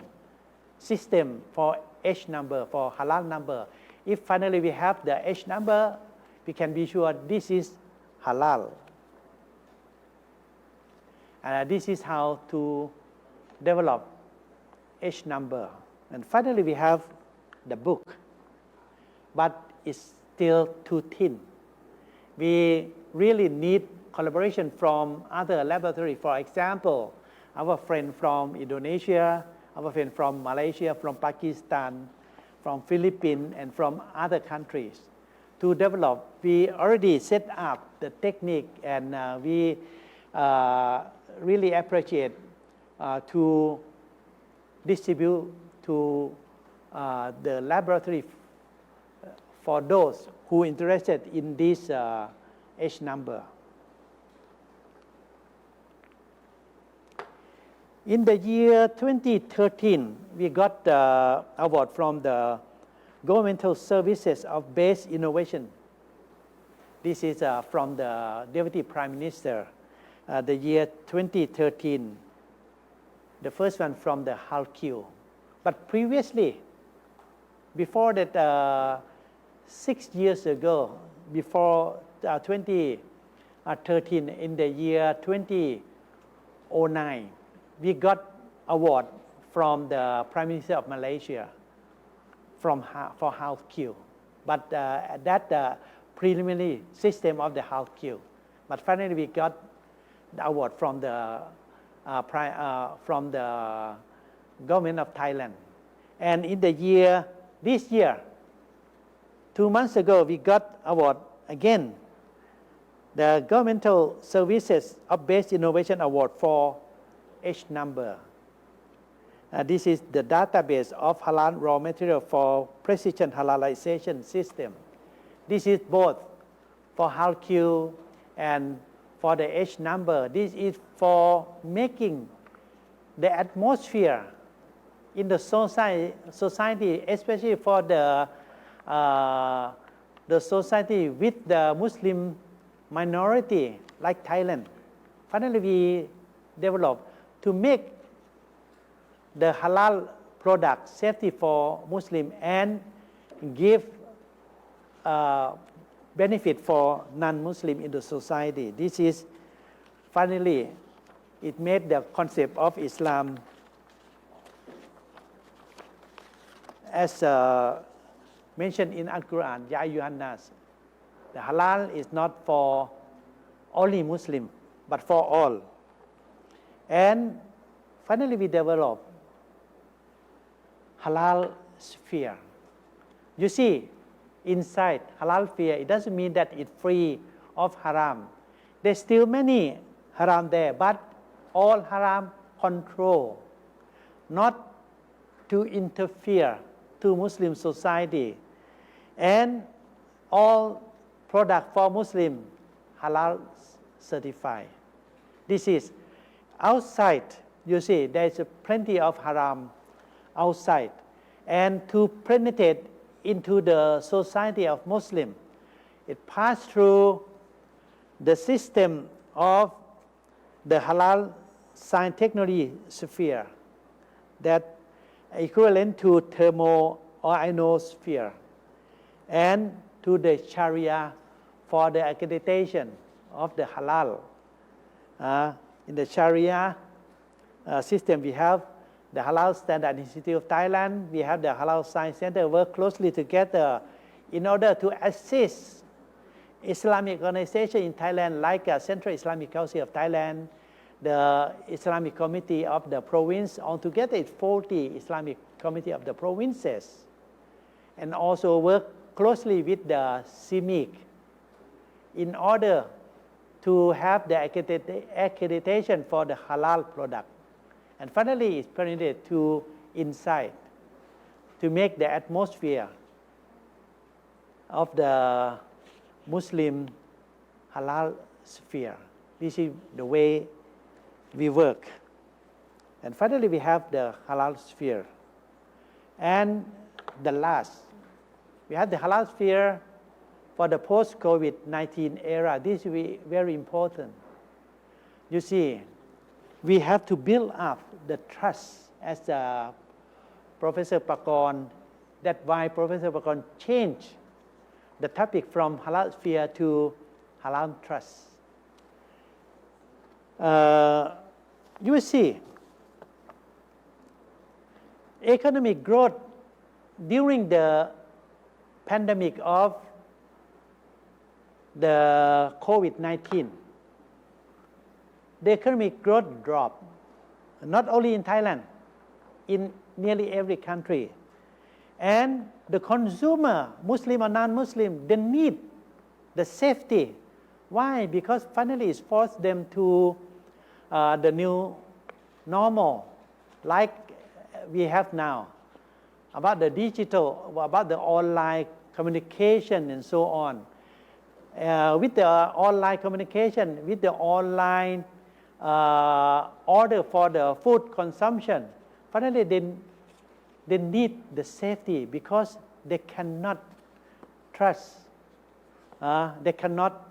system for H number, for halal number. If finally we have the H number, we can be sure this is halal. This is how to develop H number. And finally, we have the book, but it's still too thin. We really need collaboration from other laboratories. For example, our friend from Indonesia, our friend from Malaysia, from Pakistan, from Philippines, and from other countries. To develop, we already set up the technique, and we really appreciate to distribute to the laboratory for those who are interested in this H number. In the year 2013, we got the award from the Governmental Services of Base Innovation. This is from the Deputy Prime Minister, the year 2013. The first one from the Halal. But previously, before that, 6 years ago, before 2013, in the year 2009, we got award from the Prime Minister of Malaysia for Halal. But that preliminary system of the Halal. But finally, we got the award from the government of Thailand. And in the this year, 2 months ago, we got award again, the Governmental Services of Best Innovation Award for H number. This is the database of halal raw material for precision halalization system. This is both for halal and for the H number. This is for making the atmosphere in the society, especially for the society with the Muslim minority like Thailand. Finally, we developed to make the halal product safety for Muslim and give benefit for non-Muslim in the society. This is finally, it made the concept of Islam as mentioned in Al-Quran, Ya ayyuhan nas. The halal is not for only Muslim, but for all. And finally, we developed halal sphere. You see, inside halal sphere, it doesn't mean that it's free of haram. There's still many haram there, but all haram control, not to interfere to Muslim society. And all product for Muslim halal certified. This is outside, you see, there's plenty of haram outside. And to penetrate into the society of Muslim, it passed through the system of the halal science technology sphere that equivalent to thermo or ionosphere, and to the Sharia for the accreditation of the halal. In the Sharia system, we have the Halal Standard Institute of Thailand, we have the Halal Science Center work closely together in order to assist Islamic organizations in Thailand like Central Islamic Council of Thailand, the Islamic Committee of the province, altogether it's 40 Islamic Committee of the provinces, and also work closely with the CIMIC in order to have the accreditation for the halal product. And finally, it's penetrated to inside to make the atmosphere of the Muslim halal sphere. This is the way we work. And finally, we have the halal sphere. And the last, we have the halal sphere for the post-COVID-19 era. This is very important. You see, we have to build up the trust, as Professor Pakon, that's why Professor Pakon changed the topic from halal sphere to halal trust. You will see, economic growth during the pandemic of the COVID-19, the economic growth dropped, not only in Thailand, in nearly every country. And the consumer, Muslim or non-Muslim, they need the safety. Why? Because finally it's forced them to the new normal, like we have now, about the digital, about the online communication and so on. With the online communication, with the online order for the food consumption, finally they need the safety because they cannot trust, they cannot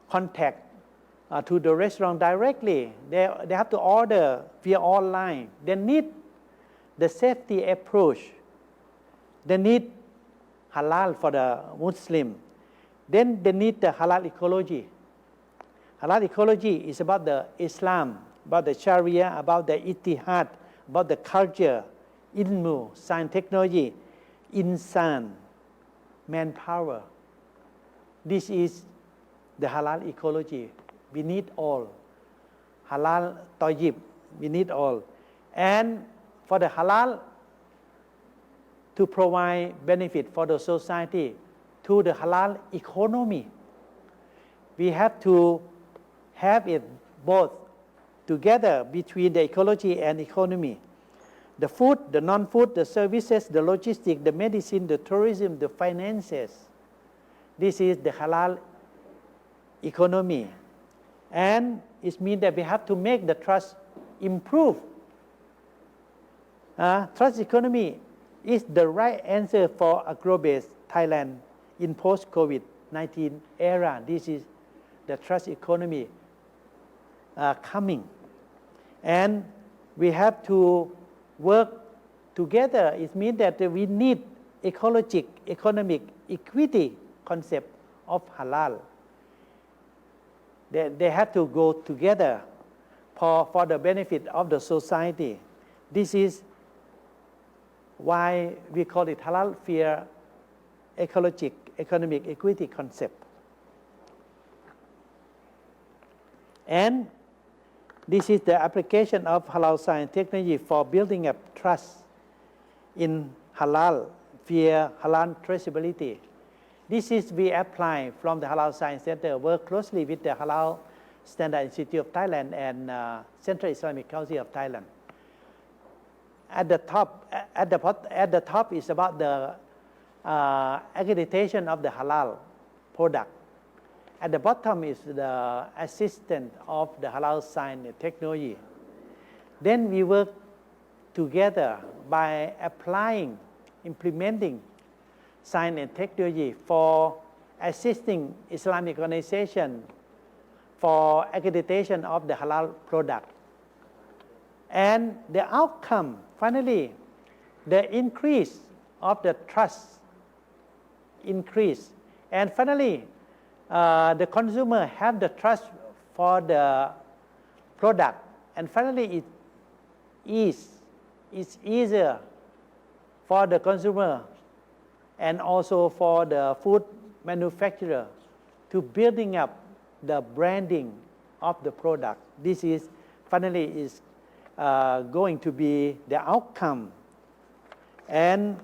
contact to the restaurant directly. They have to order via online. They need the safety approach. They need halal for the Muslim. Then they need the halal ecology. Halal ecology is about the Islam, about the Sharia, about the Ittihad, about the culture, ilmu, science, technology, insan, manpower. This is the halal ecology. We need all. Halal tayyib, we need all. And for the halal to provide benefit for the society to the halal economy, we have to have it both together between the ecology and economy. The food, the non-food, the services, the logistics, the medicine, the tourism, the finances. This is the halal economy. And it means that we have to make the trust improve. Trust economy is the right answer for agro-based Thailand in post-COVID-19 era. This is the trust economy coming. And we have to work together. It means that we need ecologic, economic equity concept of halal. They have to go together for the benefit of the society. This is why we call it halal fair ecologic economic equity concept. And this is the application of halal science technology for building up trust in halal via halal traceability. This is we apply from the Halal Science Center, work closely with the Halal Standard Institute of Thailand and Central Islamic Council of Thailand. At the top is about the accreditation of the halal product. At the bottom is the assistant of the halal science and technology. Then we work together by applying, implementing science and technology for assisting Islamic organization for accreditation of the halal product. And the outcome, finally, the increase of the trust increase. And finally, the consumer have the trust for the product. And finally, it's easier for the consumer and also for the food manufacturer to building up the branding of the product. This is finally is going to be the outcome. And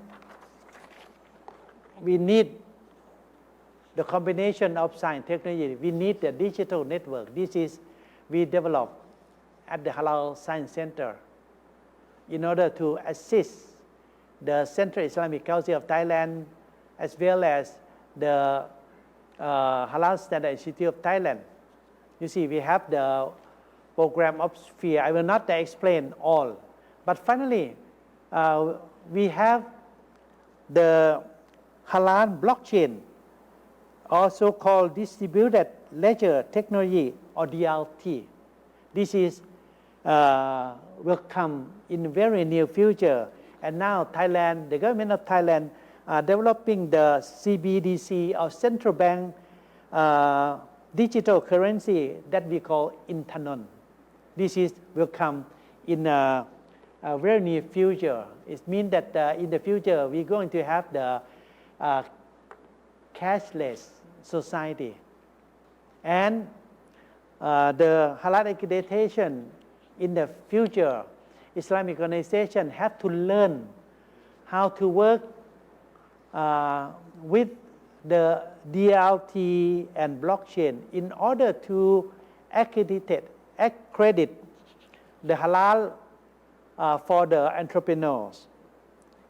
we need the combination of science technology. We need the digital network. This is we developed at the Halal Science Center in order to assist the Central Islamic Council of Thailand as well as the Halal Standard Institute of Thailand. You see, we have the program of sphere. I will not explain all. But finally, we have the Halal blockchain, also called Distributed Ledger Technology or DLT. This is will come in very near future. And now Thailand, the government of Thailand are developing the CBDC or central bank digital currency that we call Intanon. This will come in a very near future. It means that in the future we're going to have the cashless society. And the halal accreditation in the future, Islamic organization have to learn how to work with the DLT and blockchain in order to accredit the halal for the entrepreneurs.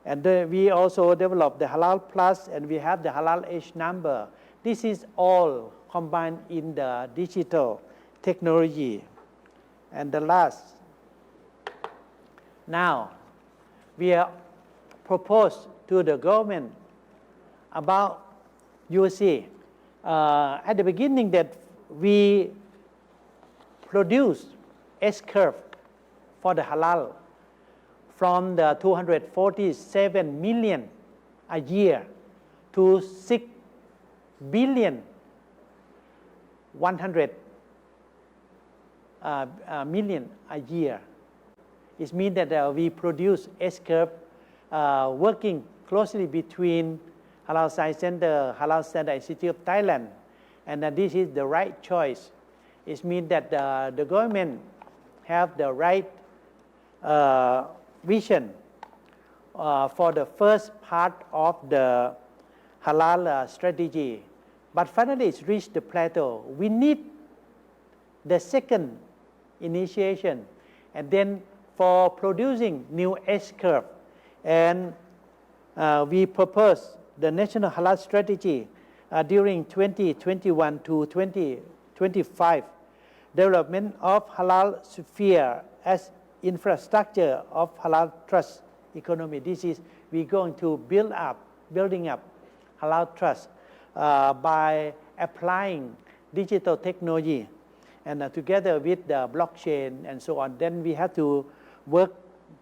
And we also developed the Halal Plus, and we have the Halal H number. This is all combined in the digital technology. And the last, now we are proposed to the government about, you see, at the beginning that we produce S-curve for the halal from the 247 million a year to 6 billion 100 million a year. It means that we produce S-curve working closely between Halal Science Center, Halal Standard Institute of Thailand, and this is the right choice. It means that the government have the right vision for the first part of the halal strategy, but finally it's reached the plateau. We need the second initiation, and then for producing new S-curve, and we propose the national halal strategy during 2021 to 2025, development of halal sphere as infrastructure of halal trust economy. This is we're going to building up halal trust by applying digital technology and together with the blockchain and so on. Then we have to work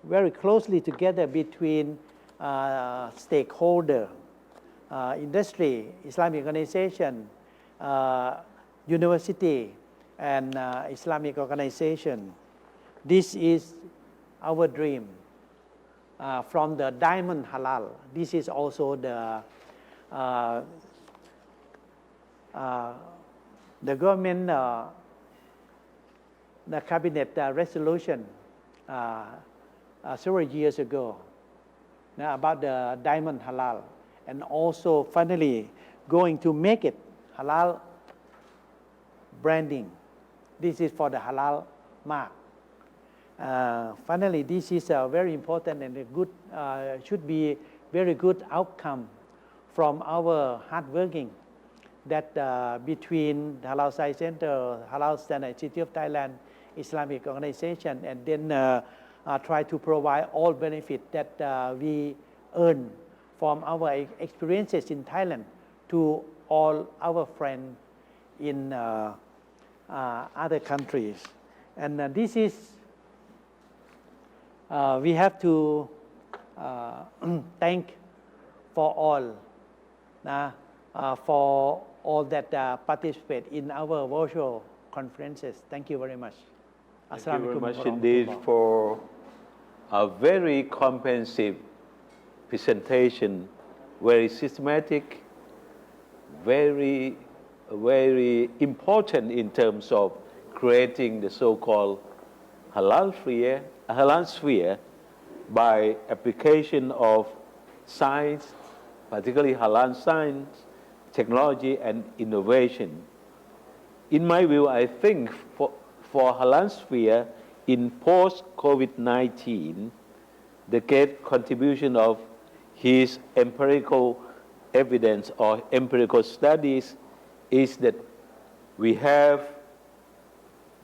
very closely together between stakeholder, industry, Islamic organization, university, and Islamic organization. This is our dream from the diamond halal. This is also the government, the cabinet resolution several years ago about the diamond halal, and also finally going to make it halal branding. This is for the halal mark. Finally, this is very important and a good, should be very good outcome from our hard working that between the Halal Science Center, Halal Standard Institute of Thailand, Islamic organization, and then try to provide all benefit that we earn from our experiences in Thailand to all our friends in other countries. And this is, we have to thank for all that participate in our virtual conferences. Thank you very much. Thank you very much indeed for a very comprehensive presentation, very systematic, very important in terms of creating the so-called halal sphere by application of science, particularly halal science, technology, and innovation. In my view, I think for halal sphere in post-COVID-19, the great contribution of his empirical evidence or empirical studies is that we have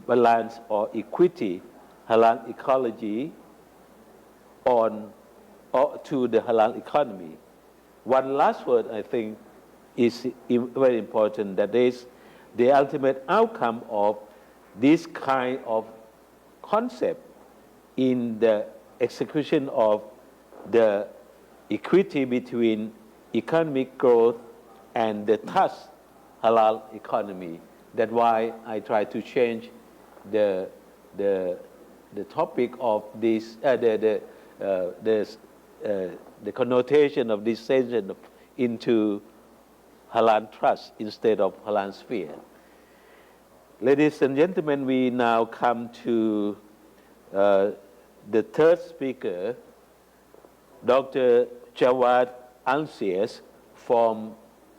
balance or equity, halal ecology to the halal economy. One last word I think is very important, that is the ultimate outcome of this kind of concept in the execution of the equity between economic growth and the thus halal economy. That's why I try to change the topic of this, the connotation of this session into halal trust instead of halal sphere. Ladies and gentlemen, we now come to the third speaker, Dr. Jawad Alsias from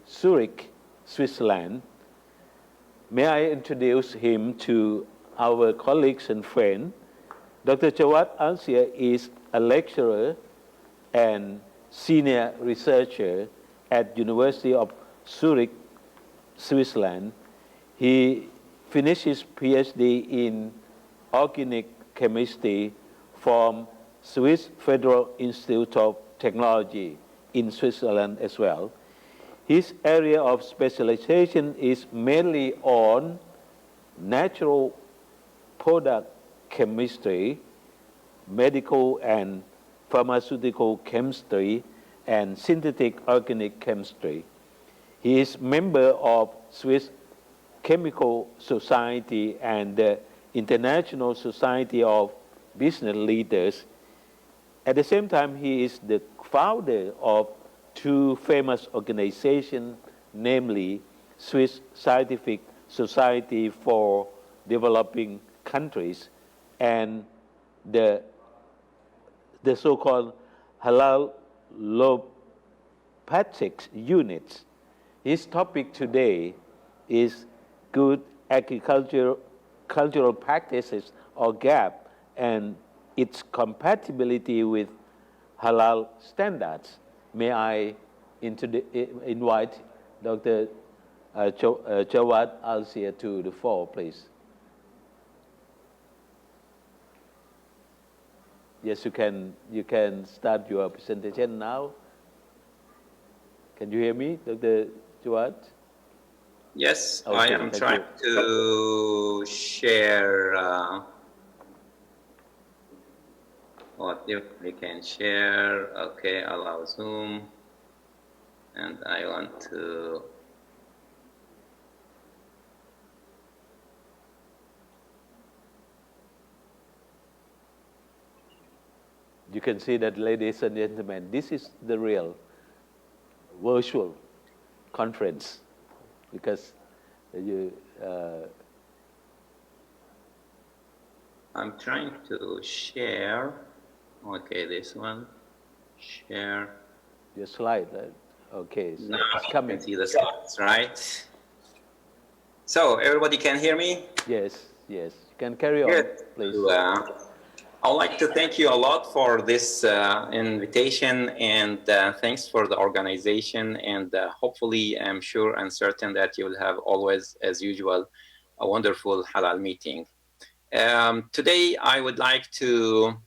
Zurich, Switzerland. May I introduce him to our colleagues and friends. Dr. Jawad Alsias is a lecturer and senior researcher at University of Zurich, Switzerland. He finished his PhD in organic chemistry from Swiss Federal Institute of Technology in Switzerland as well. His area of specialization is mainly on natural product chemistry, medical and pharmaceutical chemistry, and synthetic organic chemistry. He is member of Swiss Chemical Society and the International Society of Business Leaders. At the same time, he is the founder of two famous organizations, namely Swiss Scientific Society for Developing Countries and the so-called Halal Ecology units. His topic today is good agricultural practices or GAP and its compatibility with halal standards. May I invite Dr. Jawad Al-Sia to the floor, please. Yes, you can start your presentation now. Can you hear me, Dr. Jawad? Yes, okay, I am trying to share what if we can share. Okay, allow Zoom. And I want to you can see that, ladies and gentlemen, this is the real virtual conference because I'm trying to share. Okay, this one. Share. Your slide, right? Okay, so now it's coming. You can see the slides, right? So everybody can hear me? Yes, yes. You can carry on, Good. please. I'd like to thank you a lot for this invitation and thanks for the organization, and hopefully I'm sure and certain that you will have always, as usual, a wonderful halal meeting. Today I would like to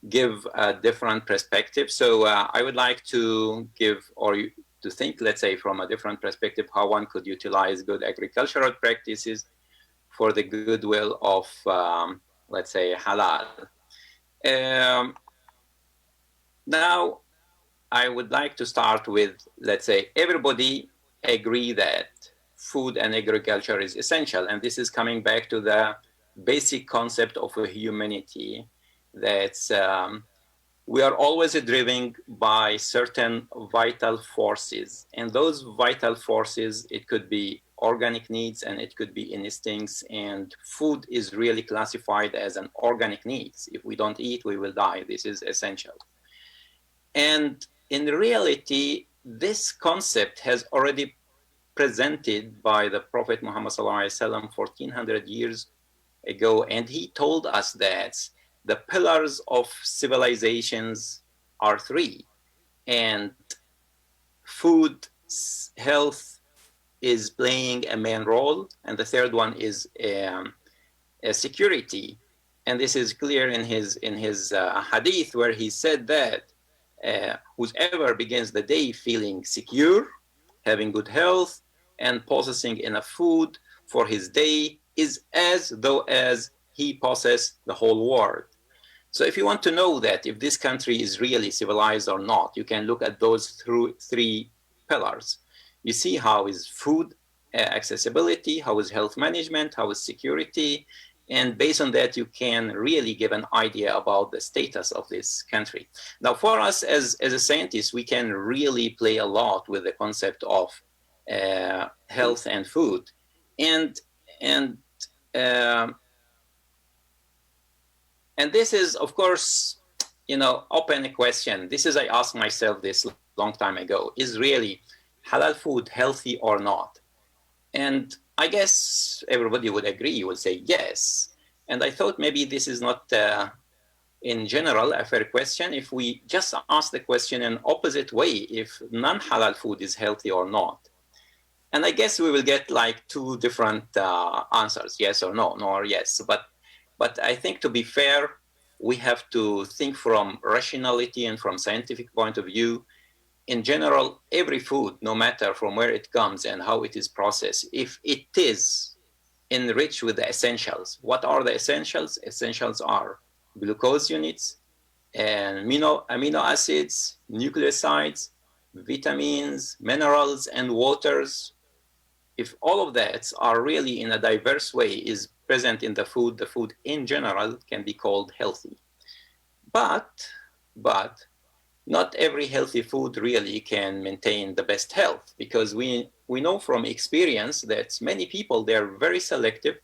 give a different perspective. So I would like to give or to think, let's say, from a different perspective, how one could utilize good agricultural practices for the goodwill of, let's say, halal. Now, I would like to start with, let's say, everybody agree that food and agriculture is essential. And this is coming back to the basic concept of humanity, that we are always driven by certain vital forces. And those vital forces, it could be organic needs and it could be instincts, and food is really classified as an organic needs. If we don't eat, we will die. This is essential. And in reality, this concept has already presented by the Prophet Muhammad ﷺ 1400 years ago, and he told us that the pillars of civilizations are three, and food, health is playing a main role, and the third one is security. And this is clear in his hadith, where he said that whoever begins the day feeling secure, having good health, and possessing enough food for his day is as though as he possessed the whole world. So if you want to know that if this country is really civilized or not, you can look at those three pillars. You see how is food accessibility, how is health management, how is security, and based on that, you can really give an idea about the status of this country. Now, for us as a scientist, we can really play a lot with the concept of health and food. And this is, of course, open question. This is, I asked myself this long time ago, is really halal food healthy or not? And I guess everybody would agree, would say yes. And I thought maybe this is not, in general, a fair question if we just ask the question in opposite way, if non-halal food is healthy or not. And I guess we will get like two different answers, yes or no, no or yes. But I think to be fair, we have to think from rationality and from scientific point of view. In general, every food, no matter from where it comes and how it is processed, if it is enriched with the essentials. What are the essentials? Essentials are glucose units, and amino acids, nucleosides, vitamins, minerals, and waters. If all of that are really in a diverse way is present in the food in general can be called healthy. But not every healthy food really can maintain the best health, because we know from experience that many people, they're very selective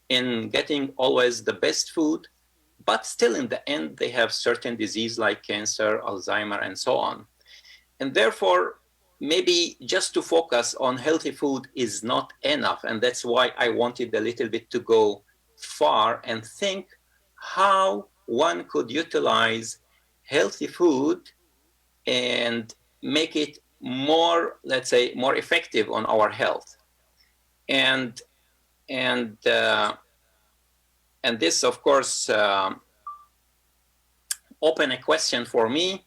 in getting always the best food, but still in the end they have certain disease like cancer, Alzheimer, and so on. And therefore, maybe just to focus on healthy food is not enough. And that's why I wanted a little bit to go far and think how one could utilize healthy food and make it more, let's say, more effective on our health. And this, of course, open a question for me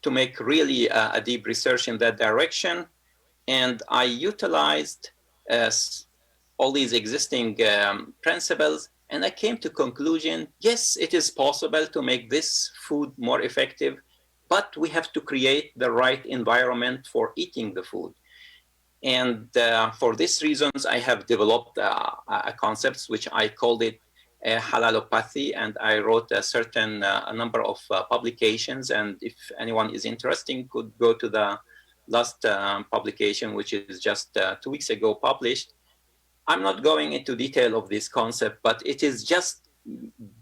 to make really a deep research in that direction. And I utilized all these existing principles, and I came to conclusion, yes, it is possible to make this food more effective, but we have to create the right environment for eating the food. And for these reasons, I have developed a concept which I called it halalopathy, and I wrote a number of publications, and if anyone is interested could go to the last publication, which is just 2 weeks ago published. I'm not going into detail of this concept, but it is just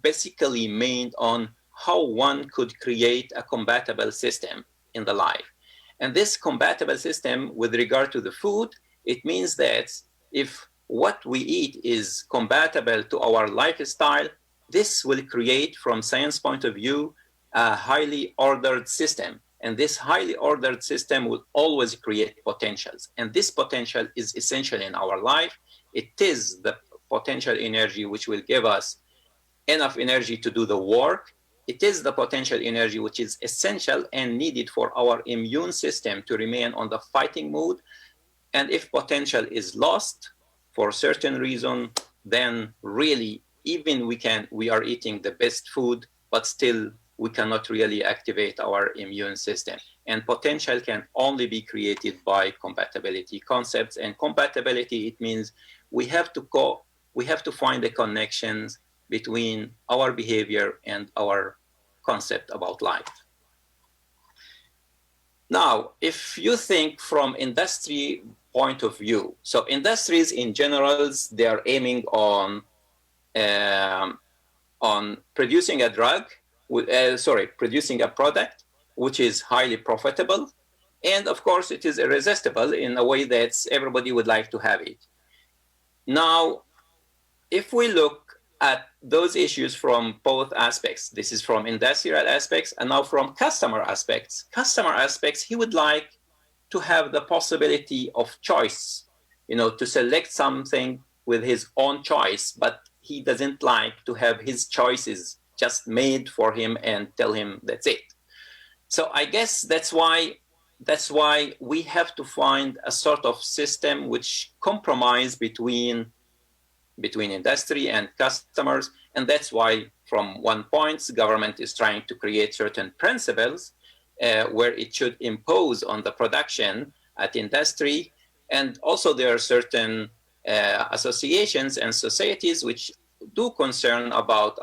basically made on how one could create a compatible system in the life. And this compatible system with regard to the food, it means that if what we eat is compatible to our lifestyle, this will create, from science point of view, a highly ordered system. And this highly ordered system will always create potentials. And this potential is essential in our life. It is the potential energy which will give us enough energy to do the work. It is the potential energy which is essential and needed for our immune system to remain on the fighting mood. And if potential is lost for a certain reason, then really, even we are eating the best food, but still we cannot really activate our immune system. And potential can only be created by compatibility concepts. And compatibility, it means we have to find the connections between our behavior and our concept about life. Now, if you think from industry point of view, so industries in general, they are aiming on producing a producing a product which is highly profitable, and of course it is irresistible in a way that everybody would like to have it. Now, if we look at those issues from both aspects, this is from industrial aspects, and now from customer aspects. Customer aspects, he would like to have the possibility of choice, to select something with his own choice, but he doesn't like to have his choices just made for him and tell him that's it. So I guess that's why we have to find a sort of system which compromise between industry and customers. And that's why, from one point, the government is trying to create certain principles where it should impose on the production at industry. And also there are certain associations and societies which do concern about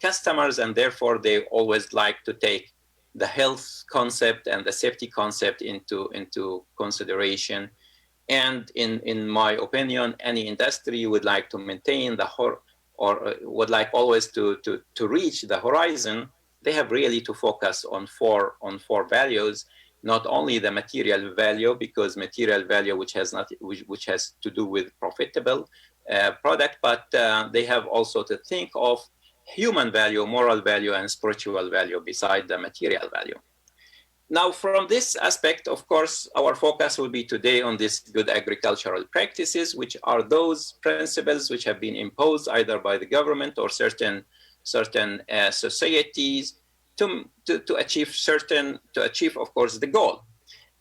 customers, and therefore they always like to take the health concept and the safety concept into consideration. And in my opinion, any industry would like to maintain or would like always to reach the horizon. They have really to focus on four values, not only the material value, because material value which has to do with profitable product, but they have also to think of human value, moral value, and spiritual value beside the material value. Now, from this aspect, of course, our focus will be today on these good agricultural practices, which are those principles which have been imposed either by the government or certain societies to achieve, of course, the goal.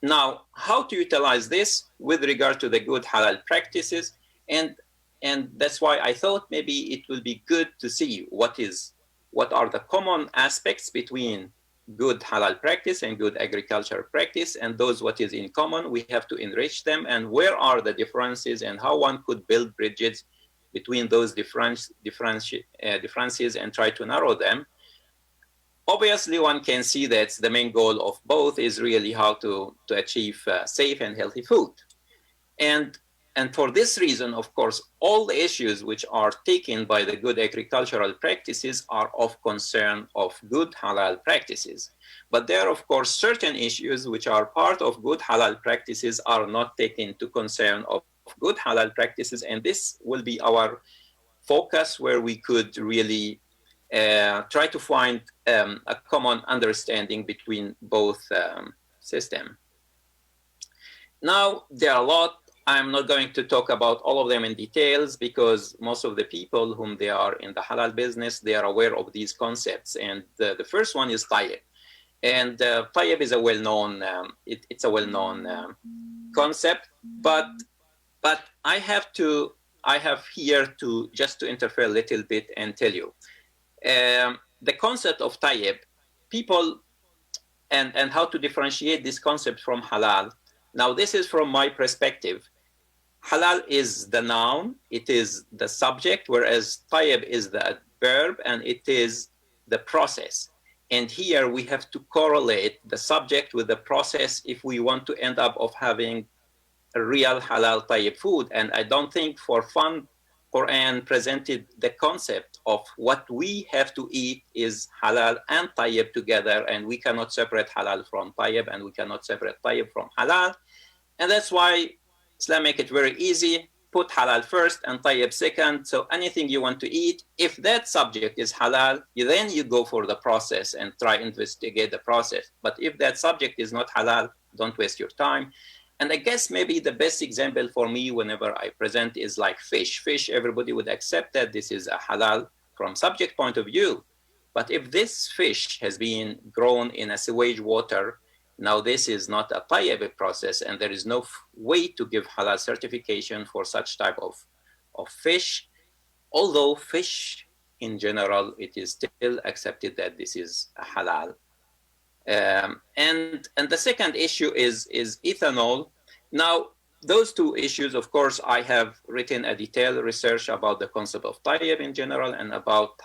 Now, how to utilize this with regard to the good halal practices? And And that's why I thought maybe it will be good to see what are the common aspects between good halal practice and good agriculture practice, and those what is in common, we have to enrich them, and where are the differences and how one could build bridges between those differences and try to narrow them. Obviously, one can see that the main goal of both is really how to achieve safe and healthy food. And for this reason, of course, all the issues which are taken by the good agricultural practices are of concern of good halal practices. But there are, of course, certain issues which are part of good halal practices are not taken into concern of good halal practices. And this will be our focus, where we could really try to find a common understanding between both systems. Now, there are a lot. I'm not going to talk about all of them in details, because most of the people whom they are in the halal business, they are aware of these concepts. And the first one is tayyib. And tayyib is a well-known, it's a well-known concept, but I have here to just to interfere a little bit and tell you. The concept of tayyib, people, and how to differentiate this concept from halal. Now, this is from my perspective. Halal is the noun, it is the subject, whereas tayyib is the verb, and it is the process. And here we have to correlate the subject with the process if we want to end up of having a real halal tayyib food. And I don't think for fun, Quran presented the concept of what we have to eat is halal and tayyib together, and we cannot separate halal from tayyib, and we cannot separate tayyib from halal. And that's why Islam make it very easy. Put halal first and tayyib second. So anything you want to eat, if that subject is halal, then you go for the process and try to investigate the process. But if that subject is not halal, don't waste your time. And I guess maybe the best example for me whenever I present is like fish. Fish, everybody would accept that this is a halal from subject point of view. But if this fish has been grown in a sewage water, now this is not a tayyib process, and there is no way to give halal certification for such type of fish. Although fish in general, it is still accepted that this is a halal. And the second issue is ethanol. Now, those two issues, of course, I have written a detailed research about the concept of tayyib in general and about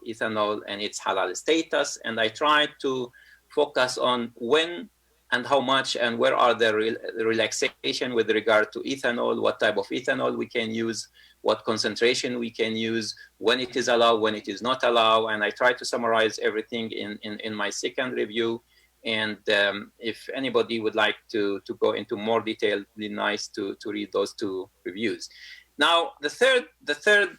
ethanol and its halal status. And I tried to focus on when and how much and where are the relaxation with regard to ethanol, what type of ethanol we can use, what concentration we can use, when it is allowed, when it is not allowed. And I try to summarize everything in my second review. And if anybody would like to go into more detail, it'd be nice to read those two reviews. Now, the third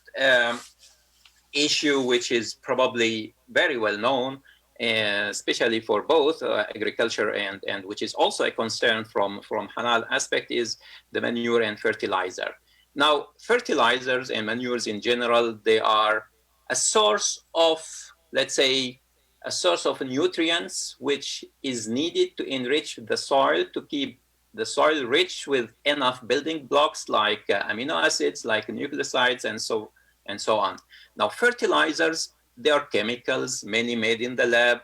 issue, which is probably very well known, especially for both agriculture and which is also a concern from halal aspect, is the manure and fertilizer. Now, fertilizers and manures in general, they are a source of, let's say, a source of nutrients which is needed to enrich the soil, to keep the soil rich with enough building blocks like amino acids, like nucleosides, and so on. Now, fertilizers, they are chemicals, many made in the lab,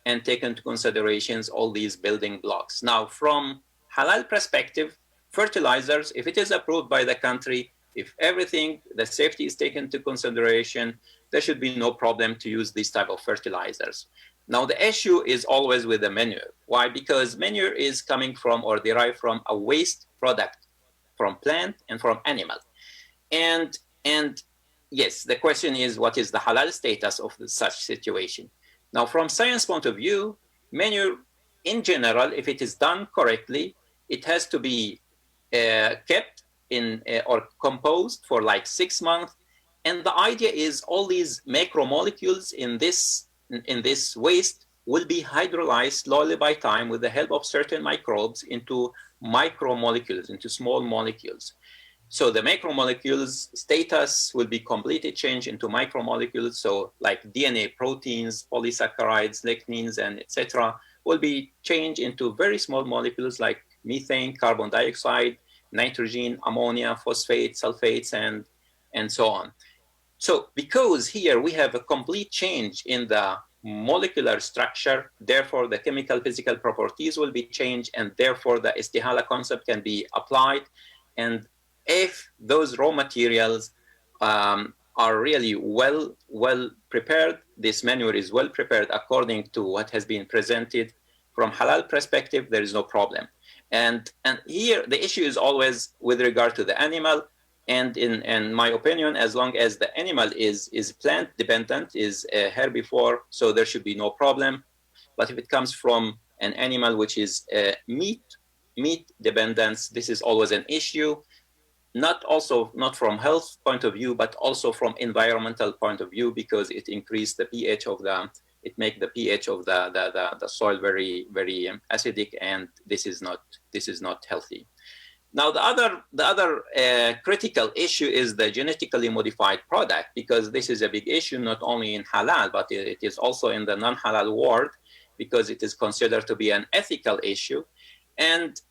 and take into considerations all these building blocks. Now, from halal perspective, fertilizers, if it is approved by the country, if everything, the safety is taken into consideration, there should be no problem to use these type of fertilizers. Now, the issue is always with the manure. Why? Because manure is coming from or derived from a waste product from plant and from animal. And yes, the question is, what is the halal status of such situation? Now, from science point of view, manure in general, if it is done correctly, it has to be kept in or composed for like 6 months. And the idea is all these macromolecules in this waste will be hydrolyzed slowly by time with the help of certain microbes into micromolecules, into small molecules. So the macromolecules status will be completely changed into micromolecules. So like DNA, proteins, polysaccharides, lectins, and etc. will be changed into very small molecules like methane, carbon dioxide, nitrogen, ammonia, phosphate, sulfates, and so on. So because here we have a complete change in the molecular structure, therefore the chemical physical properties will be changed, and therefore the istihala concept can be applied. And if those raw materials are really well prepared, this manure is well prepared according to what has been presented from halal perspective, there is no problem. And here the issue is always with regard to the animal. And in my opinion, as long as the animal is plant dependent, is a herbivore, so there should be no problem. But if it comes from an animal which is meat dependence, this is always an issue. Not from health point of view, but also from environmental point of view, because it increases the pH of it makes the pH of the soil very acidic, and this is not healthy. Now, the other critical issue is the genetically modified product, because this is a big issue not only in halal, but it is also in the non-halal world, because it is considered to be an ethical issue, and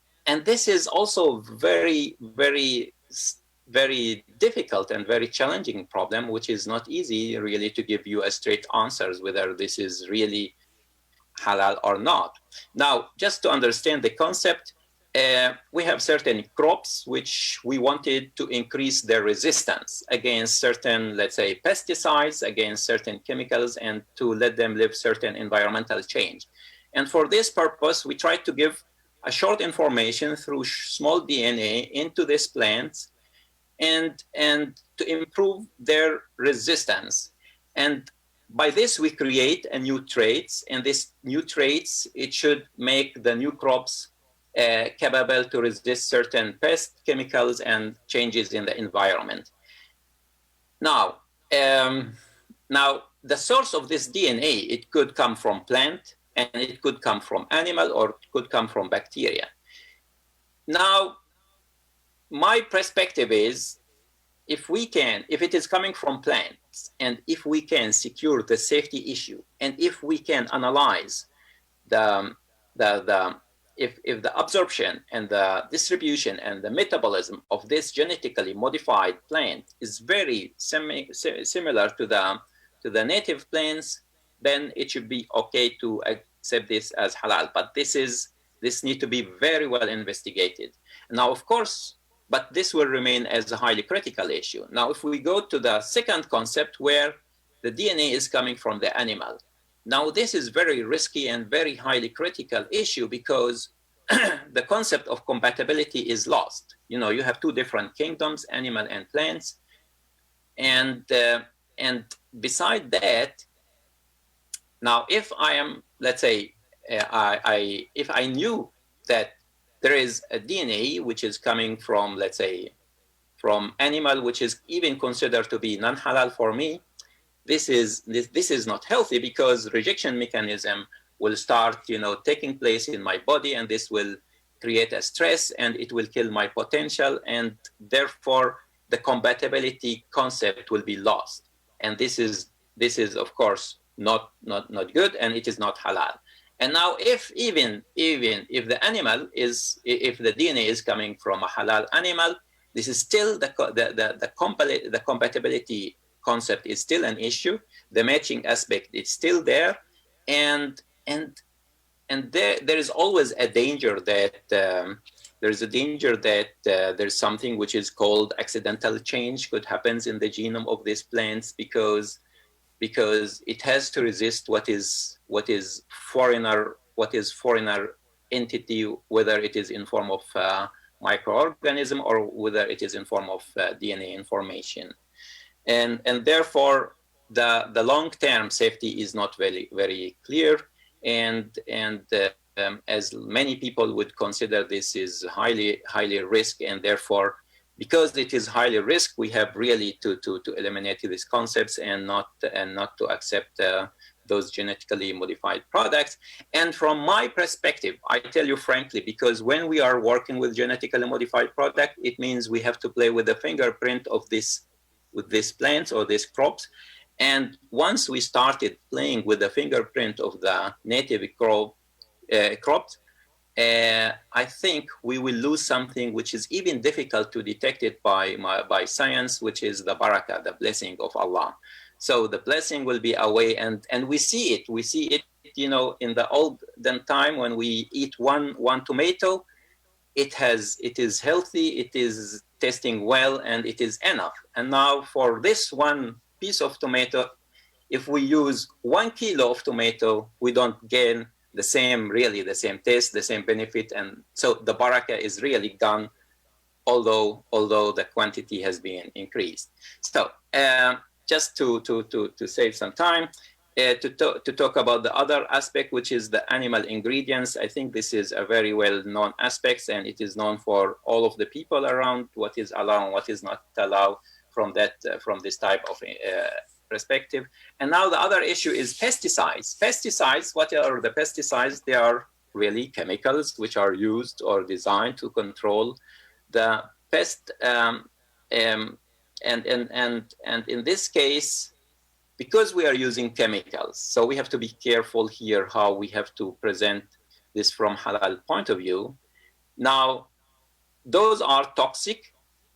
this is also very difficult and very challenging problem, which is not easy really to give you a straight answers whether this is really halal or not. Now, just to understand the concept, we have certain crops which we wanted to increase their resistance against certain, let's say, pesticides, against certain chemicals, and to let them live certain environmental change. And for this purpose, we tried to give a short information through small DNA into these plants and to improve their resistance. And by this, we create a new traits, and these new traits, it should make the new crops capable to resist certain pest, chemicals, and changes in the environment. Now, the source of this DNA, it could come from plant, and it could come from animal, or it could come from bacteria. Now, my perspective is, if it is coming from plants, and if we can secure the safety issue, and if we can analyze if the absorption and the distribution and the metabolism of this genetically modified plant is very similar to the native plants, then it should be okay to accept this as halal. But this needs to be very well investigated. Now, of course, but this will remain as a highly critical issue. Now, if we go to the second concept, where the DNA is coming from the animal, now this is very risky and very highly critical issue, because the concept of compatibility is lost. You know, you have two different kingdoms, animal and plants, and beside that, now if I am, let's say, if I knew that there is a DNA which is coming from, let's say, from animal which is even considered to be non-halal for me, this is not healthy, because rejection mechanism will start, taking place in my body, and this will create a stress, and it will kill my potential, and therefore the compatibility concept will be lost. And this is of course not good, and it is not halal. And now, if the animal is, if the DNA is coming from a halal animal, this is still the compatibility concept is still an issue. The matching aspect is still there, and there is always a danger that there's something which is called accidental change could happen in the genome of these plants, because it has to resist what is foreigner entity, whether it is in form of microorganism or whether it is in form of DNA information, and therefore the long-term safety is not very, very clear, and as many people would consider this is highly risk, and therefore, because it is highly risk, we have really to eliminate these concepts and not to accept those genetically modified products. And from my perspective, I tell you frankly, because when we are working with genetically modified product, it means we have to play with the fingerprint of these plants or these crops. And once we started playing with the fingerprint of the native crops, I think we will lose something which is even difficult to detect it by science, which is the barakah, the blessing of Allah. So the blessing will be away, and we see it. We see it, you know, in the olden time when we eat one tomato, it is healthy, it is tasting well, and it is enough. And now for this one piece of tomato, if we use 1 kilo of tomato, we don't gain the same taste, the same benefit, and so the barakah is really gone, although the quantity has been increased. So just to save some time, to talk about the other aspect, which is the animal ingredients. I think this is a very well-known aspect, and it is known for all of the people around what is allowed and what is not allowed from this type of perspective. And now the other issue is pesticides. Pesticides, what are the pesticides? They are really chemicals which are used or designed to control the pest. And in this case, because we are using chemicals, so we have to be careful here how we have to present this from halal point of view. Now, those are toxic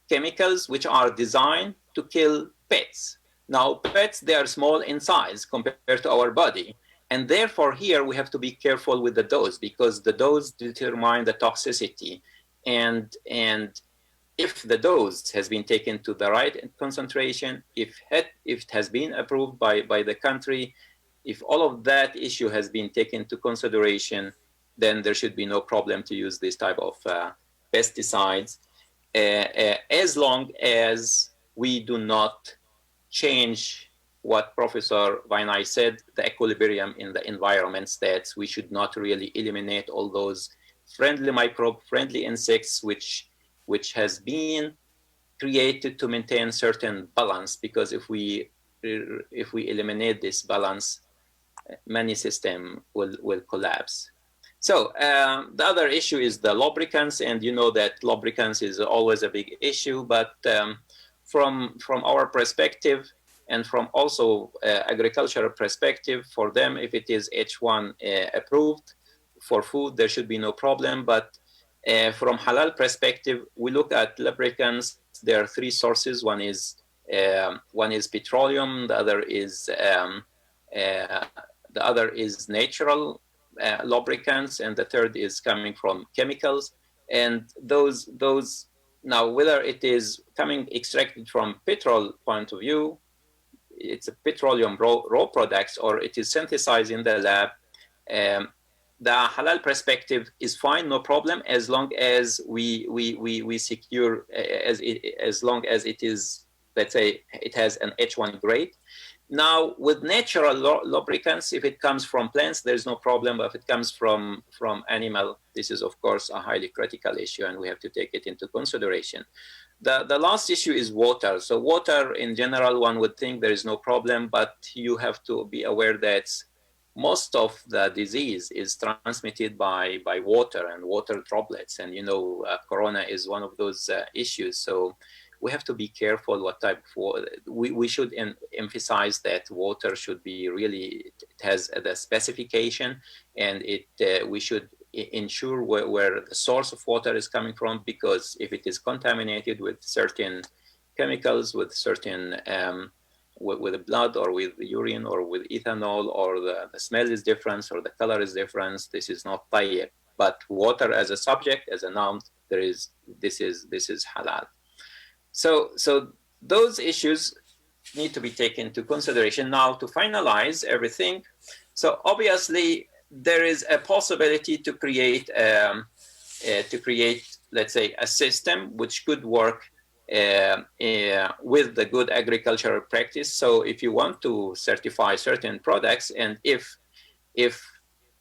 chemicals which are designed to kill pets. Now, pets, they are small in size compared to our body. And therefore, here we have to be careful with the dose, because the dose determines the toxicity. And if the dose has been taken to the right concentration, if it has been approved by the country, if all of that issue has been taken into consideration, then there should be no problem to use this type of pesticides, as long as we do not change what Professor Vainai said, the equilibrium in the environment states. We should not really eliminate all those friendly friendly insects which has been created to maintain certain balance, because if we eliminate this balance, many systems will collapse. So the other issue is the lubricants, and you know that lubricants is always a big issue, but from our perspective, and from also agricultural perspective, for them, if it is H1 approved for food, there should be no problem. But from halal perspective, we look at lubricants. There are three sources. One is petroleum. The other is natural lubricants, and the third is coming from chemicals. And those now, whether it is coming extracted from petrol point of view, it's a petroleum raw products, or it is synthesized in the lab. The halal perspective is fine, no problem, as long as we secure, as long as it is, let's say, it has an H1 grade. Now, with natural lubricants, if it comes from plants, there's no problem. But if it comes from animal, this is, of course, a highly critical issue, and we have to take it into consideration. The last issue is water. So water, in general, one would think there is no problem, but you have to be aware that most of the disease is transmitted by water and water droplets. And, you know, corona is one of those issues. So we have to be careful what type of water. We should emphasize that water should be really, it has the specification, and we should ensure where the source of water is coming from, because if it is contaminated with certain chemicals, with certain, with blood or with urine or with ethanol, or the smell is different or the color is different, this is not tayyib. But water as a subject, as a noun, this is halal. So those issues need to be taken into consideration. Now, to finalize everything, so obviously there is a possibility to create, let's say, a system which could work with the good agricultural practice. So if you want to certify certain products, and if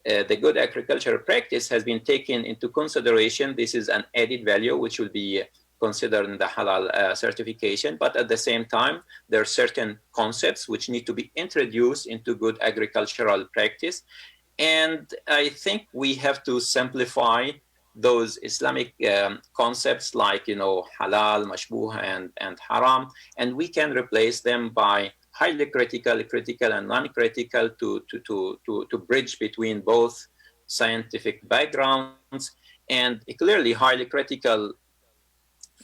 the good agricultural practice has been taken into consideration, this is an added value which will be considered in the halal certification. But at the same time, there are certain concepts which need to be introduced into good agricultural practice. And I think we have to simplify those Islamic concepts like, you know, halal, mashbuh, and haram, and we can replace them by highly critical, and non-critical to bridge between both scientific backgrounds, and clearly highly critical.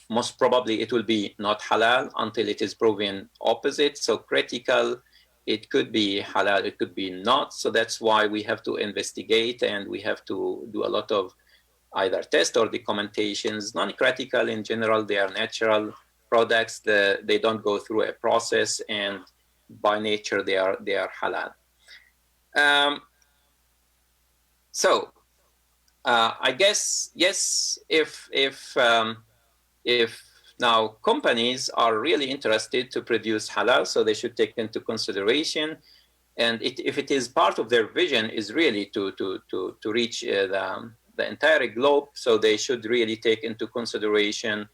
Most probably it will be not halal until it is proven opposite. So critical, it could be halal, it could be not. So that's why we have to investigate, and we have to do a lot of either test or documentations. Non-critical in general, they are natural products. They don't go through a process, and by nature they are halal. So I guess yes, if now companies are really interested to produce halal, so they should take into consideration, and if it is part of their vision is really to reach the entire globe, so they should really take into consideration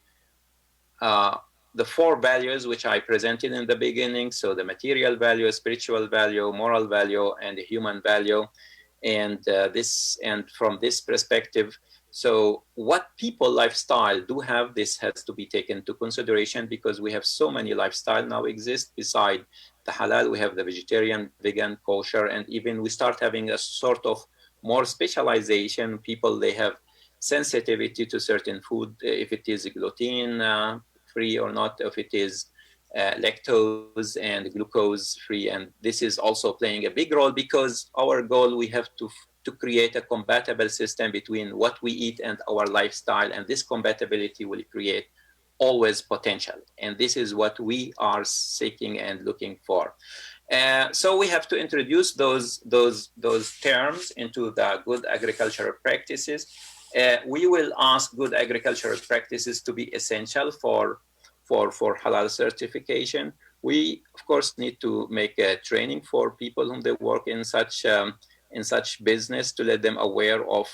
the 4 values which I presented in the beginning. So the material value, spiritual value, moral value, and the human value. And from this perspective, so what people lifestyle do have, this has to be taken into consideration, because we have so many lifestyle now exist. Beside the halal, we have the vegetarian, vegan, kosher, and even we start having a sort of more specialization. People, they have sensitivity to certain food, if it is gluten free or not, if it is lactose and glucose free. And this is also playing a big role, because our goal, we have to create a compatible system between what we eat and our lifestyle, and this compatibility will create always potential, and this is what we are seeking and looking for. So we have to introduce those terms into the good agricultural practices. We will ask good agricultural practices to be essential for halal certification. We of course need to make a training for people whom they work in such business, to let them aware of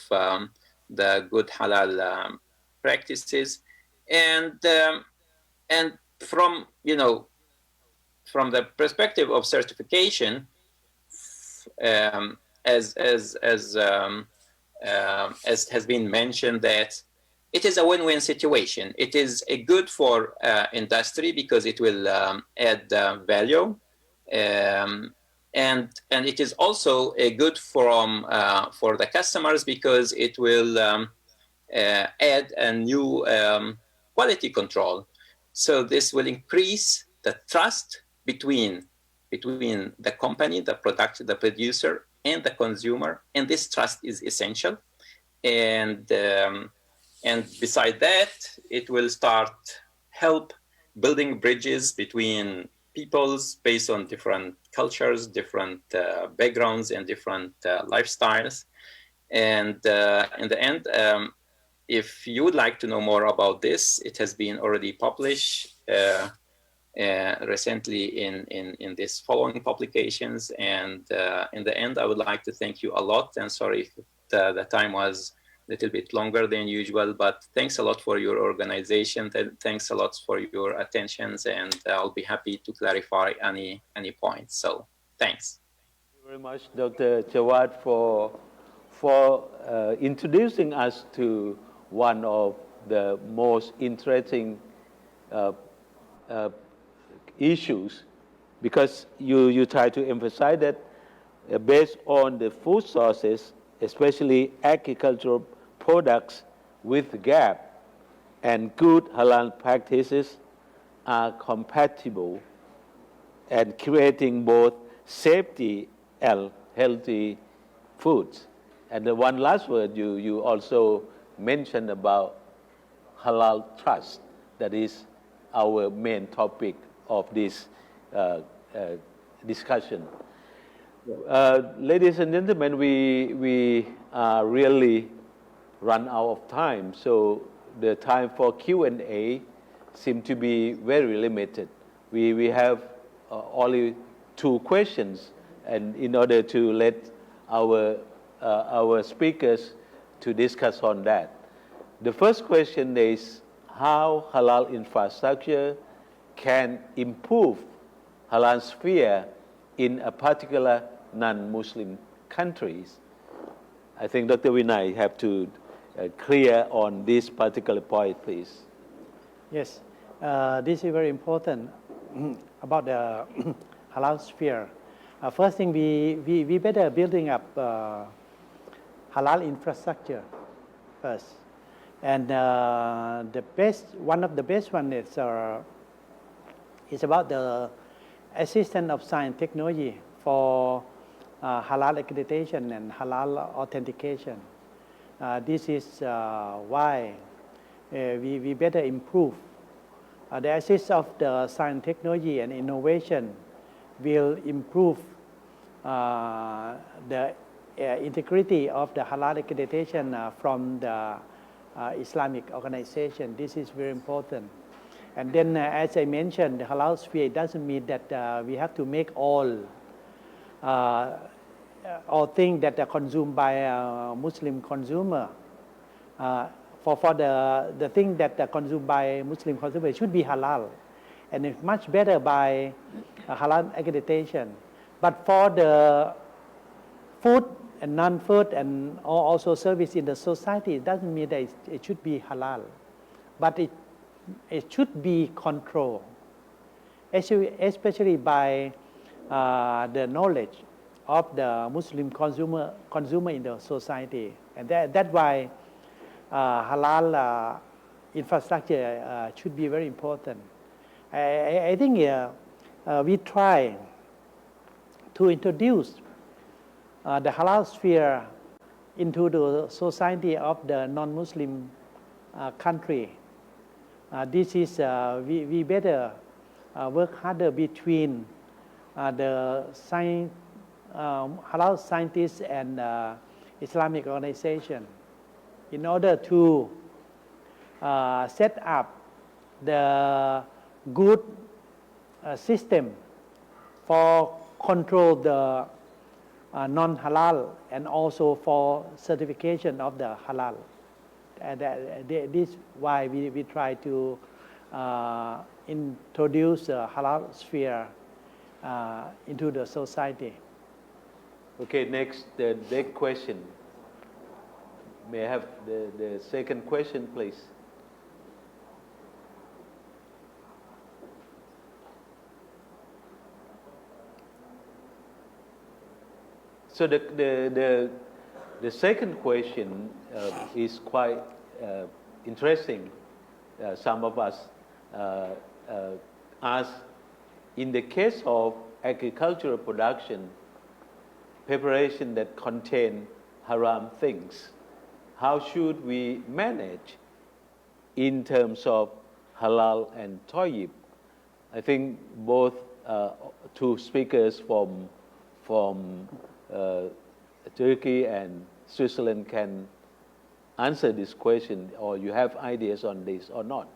the good halal practices, and from the perspective of certification, as has been mentioned, that it is a win-win situation. It is a good for industry, because it will add value, and it is also a good for the customers, because it will add a new quality control. So this will increase the trust between the company, the producer, and the consumer, and this trust is essential. And beside that, it will start help building bridges between peoples based on different cultures, different backgrounds, and different lifestyles. And in the end, if you would like to know more about this, it has been already published recently in this following publications. And in the end, I would like to thank you a lot, and sorry if the time was a little bit longer than usual, but thanks a lot for your organization. Thanks a lot for your attentions, and I'll be happy to clarify any points. So thanks. Thank you very much, Dr. Jawad, for introducing us to one of the most interesting issues, because you try to emphasize that based on the food sources, especially agricultural products with gap and good halal practices are compatible and creating both safety and healthy foods. And the one last word you also mentioned about halal trust, that is our main topic of this discussion. Ladies and gentlemen, we are really run out of time, so the time for Q&A seems to be very limited. We have only 2 questions, and in order to let our speakers to discuss on that. The first question is how halal infrastructure can improve halal sphere in a particular non-Muslim countries. I think Dr. Vinay have to clear on this particular point, please. Yes, this is very important about the halal sphere. First thing, we better building up halal infrastructure first. And one of the best one is about the assistance of science technology for halal accreditation and halal authentication. This is why we better improve. The assist of the science technology and innovation will improve the integrity of the halal accreditation from the Islamic organization. This is very important. And then, as I mentioned, the halal sphere doesn't mean that we have to make all things that are consumed by a Muslim consumer. For the thing that are consumed by Muslim consumer should be halal, and it's much better by halal accreditation. But for the food and non-food and also service in the society, it doesn't mean that it should be halal, but it should be controlled, especially by the knowledge of the Muslim consumer in the society. And that's why halal infrastructure should be very important. I think we try to introduce the halal sphere into the society of the non-Muslim country. This is we better work harder between the halal scientists and Islamic organization in order to set up the good system for control the non-halal and also for certification of the halal. This is why we try to introduce the halal sphere into the society. Okay, next, the next question. May I have the second question, please? So the second question is quite interesting. Some of us ask, in the case of agricultural production, preparation that contain haram things, how should we manage in terms of halal and tayyib? I think both two speakers from Turkey and Switzerland can answer this question, or you have ideas on this or not.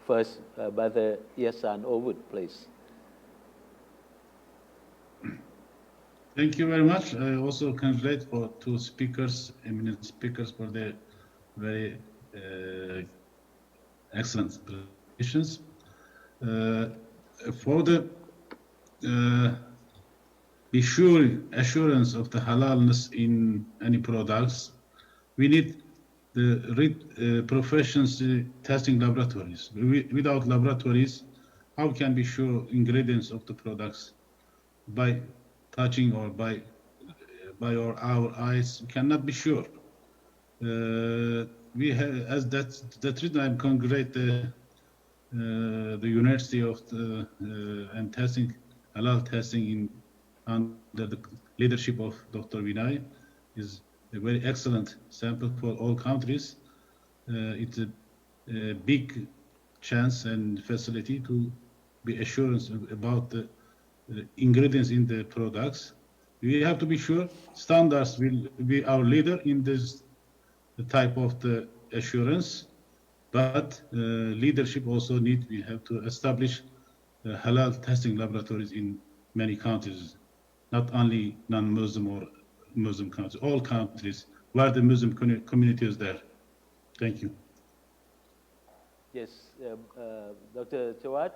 First, Brother Ihsan Ovud, please. Thank you very much. I also congratulate for two speakers, eminent speakers, for their very excellent presentations. For the assurance of the halalness in any products, we need the proficiency testing laboratories. Without laboratories, how can we show ingredients of the products? By touching or by our eyes, we cannot be sure. We have, as that's reason, I congratulate the University of and testing, halal testing under the leadership of Dr. Vinay is a very excellent sample for all countries. It's a big chance and facility to be assurance about the ingredients in the products. We have to be sure standards will be our leader in this type of the assurance, but leadership also we have to establish halal testing laboratories in many countries, not only non-Muslim or Muslim countries, all countries where the Muslim community is there. Thank you. Yes, Dr. Jawad,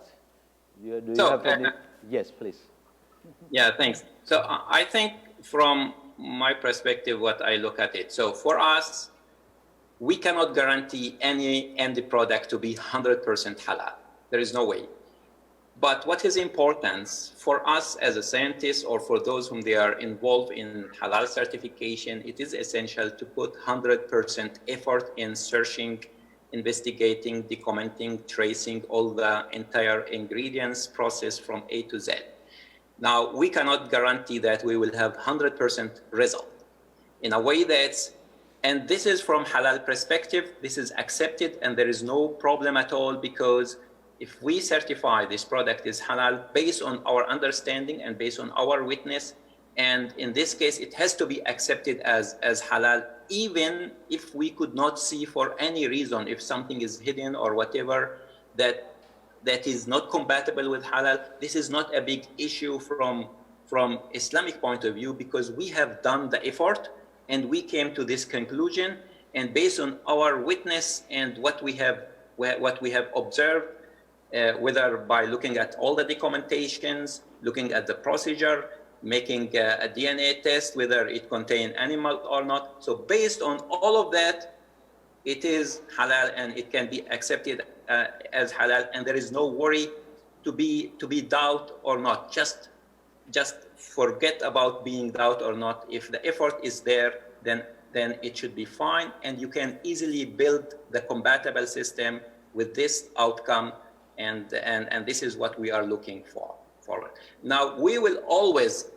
do you have any? Yes, please. Yeah, thanks. So I think from my perspective, what I look at it, so for us, we cannot guarantee any end product to be 100% halal. There is no way. But what is important for us as a scientist or for those whom they are involved in halal certification, it is essential to put 100% effort in searching, investigating, documenting, tracing all the entire ingredients process from A to Z. Now, we cannot guarantee that we will have 100% result in a way that's, and this is from halal perspective, this is accepted and there is no problem at all, because if we certify this product is halal based on our understanding and based on our witness, and in this case, it has to be accepted as halal, even if we could not see for any reason, if something is hidden or whatever, that is not compatible with halal. This is not a big issue from Islamic point of view, because we have done the effort and we came to this conclusion, and based on our witness and what we have observed, whether by looking at all the documentations, looking at the procedure, making a DNA test, whether it contains animal or not. So based on all of that, it is halal and it can be accepted as halal, and there is no worry to be doubt or not. Just forget about being doubt or not. If the effort is there, then it should be fine, and you can easily build the compatible system with this outcome, and this is what we are looking forward. Now, we will always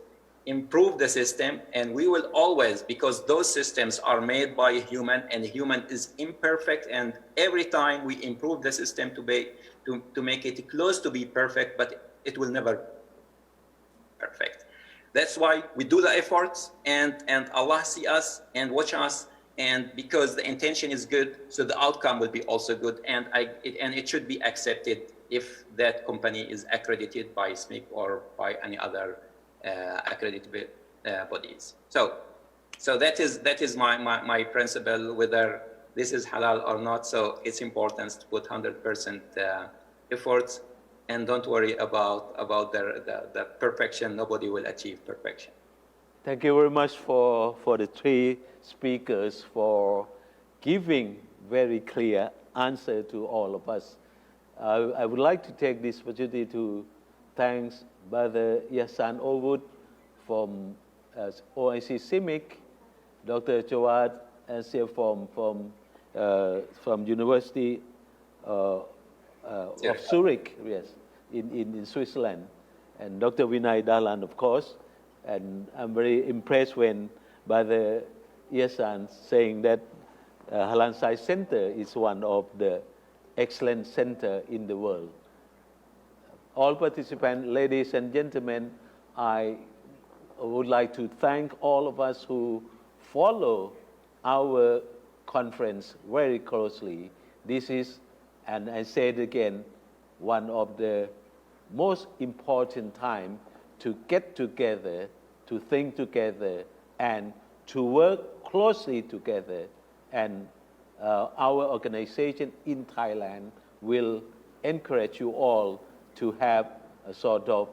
improve the system, and we will always, because those systems are made by a human, and a human is imperfect, and every time we improve the system to make it close to be perfect, but it will never be perfect. That's why we do the efforts, and Allah see us and watch us, and because the intention is good, so the outcome will be also good, and it should be accepted if that company is accredited by SMIC or by any other accredited bodies. So that is my principle, whether this is halal or not. So it's important to put 100% efforts, and don't worry about the perfection. Nobody will achieve perfection. Thank you very much for the three speakers for giving very clear answer to all of us. I would like to take this opportunity to thank Brother Yasan Owood from OIC CIMIC, Dr. Jawad Ansel from University of Zurich, yes, in Switzerland, and Dr. Vinay Dalan, of course. And I'm very impressed when Brother Yasan saying that Halal Science Center is one of the excellent center in the world. All participants, ladies and gentlemen, I would like to thank all of us who follow our conference very closely. This is, and I say it again, one of the most important time to get together, to think together, and to work closely together. And our organization in Thailand will encourage you all to have a sort of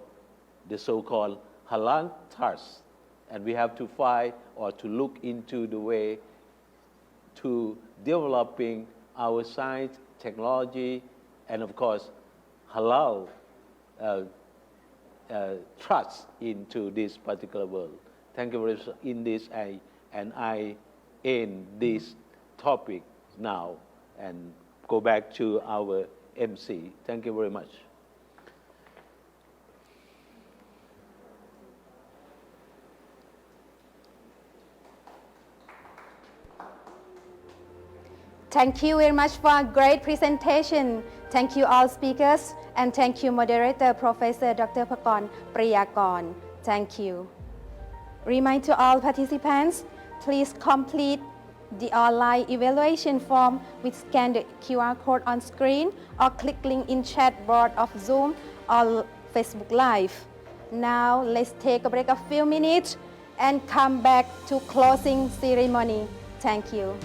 the so-called halal trust. And we have to find or to look into the way to developing our science, technology, and of course, halal trust into this particular world. Thank you very much in this, and I end this topic now and go back to our MC. Thank you very much. Thank you very much for a great presentation. Thank you all speakers, and thank you moderator Professor Dr. Pakon Priyakon. Thank you. Remind to all participants, please complete the online evaluation form with scan the QR code on screen or click link in chat board of Zoom or Facebook Live. Now let's take a break of few minutes and come back to closing ceremony. Thank you.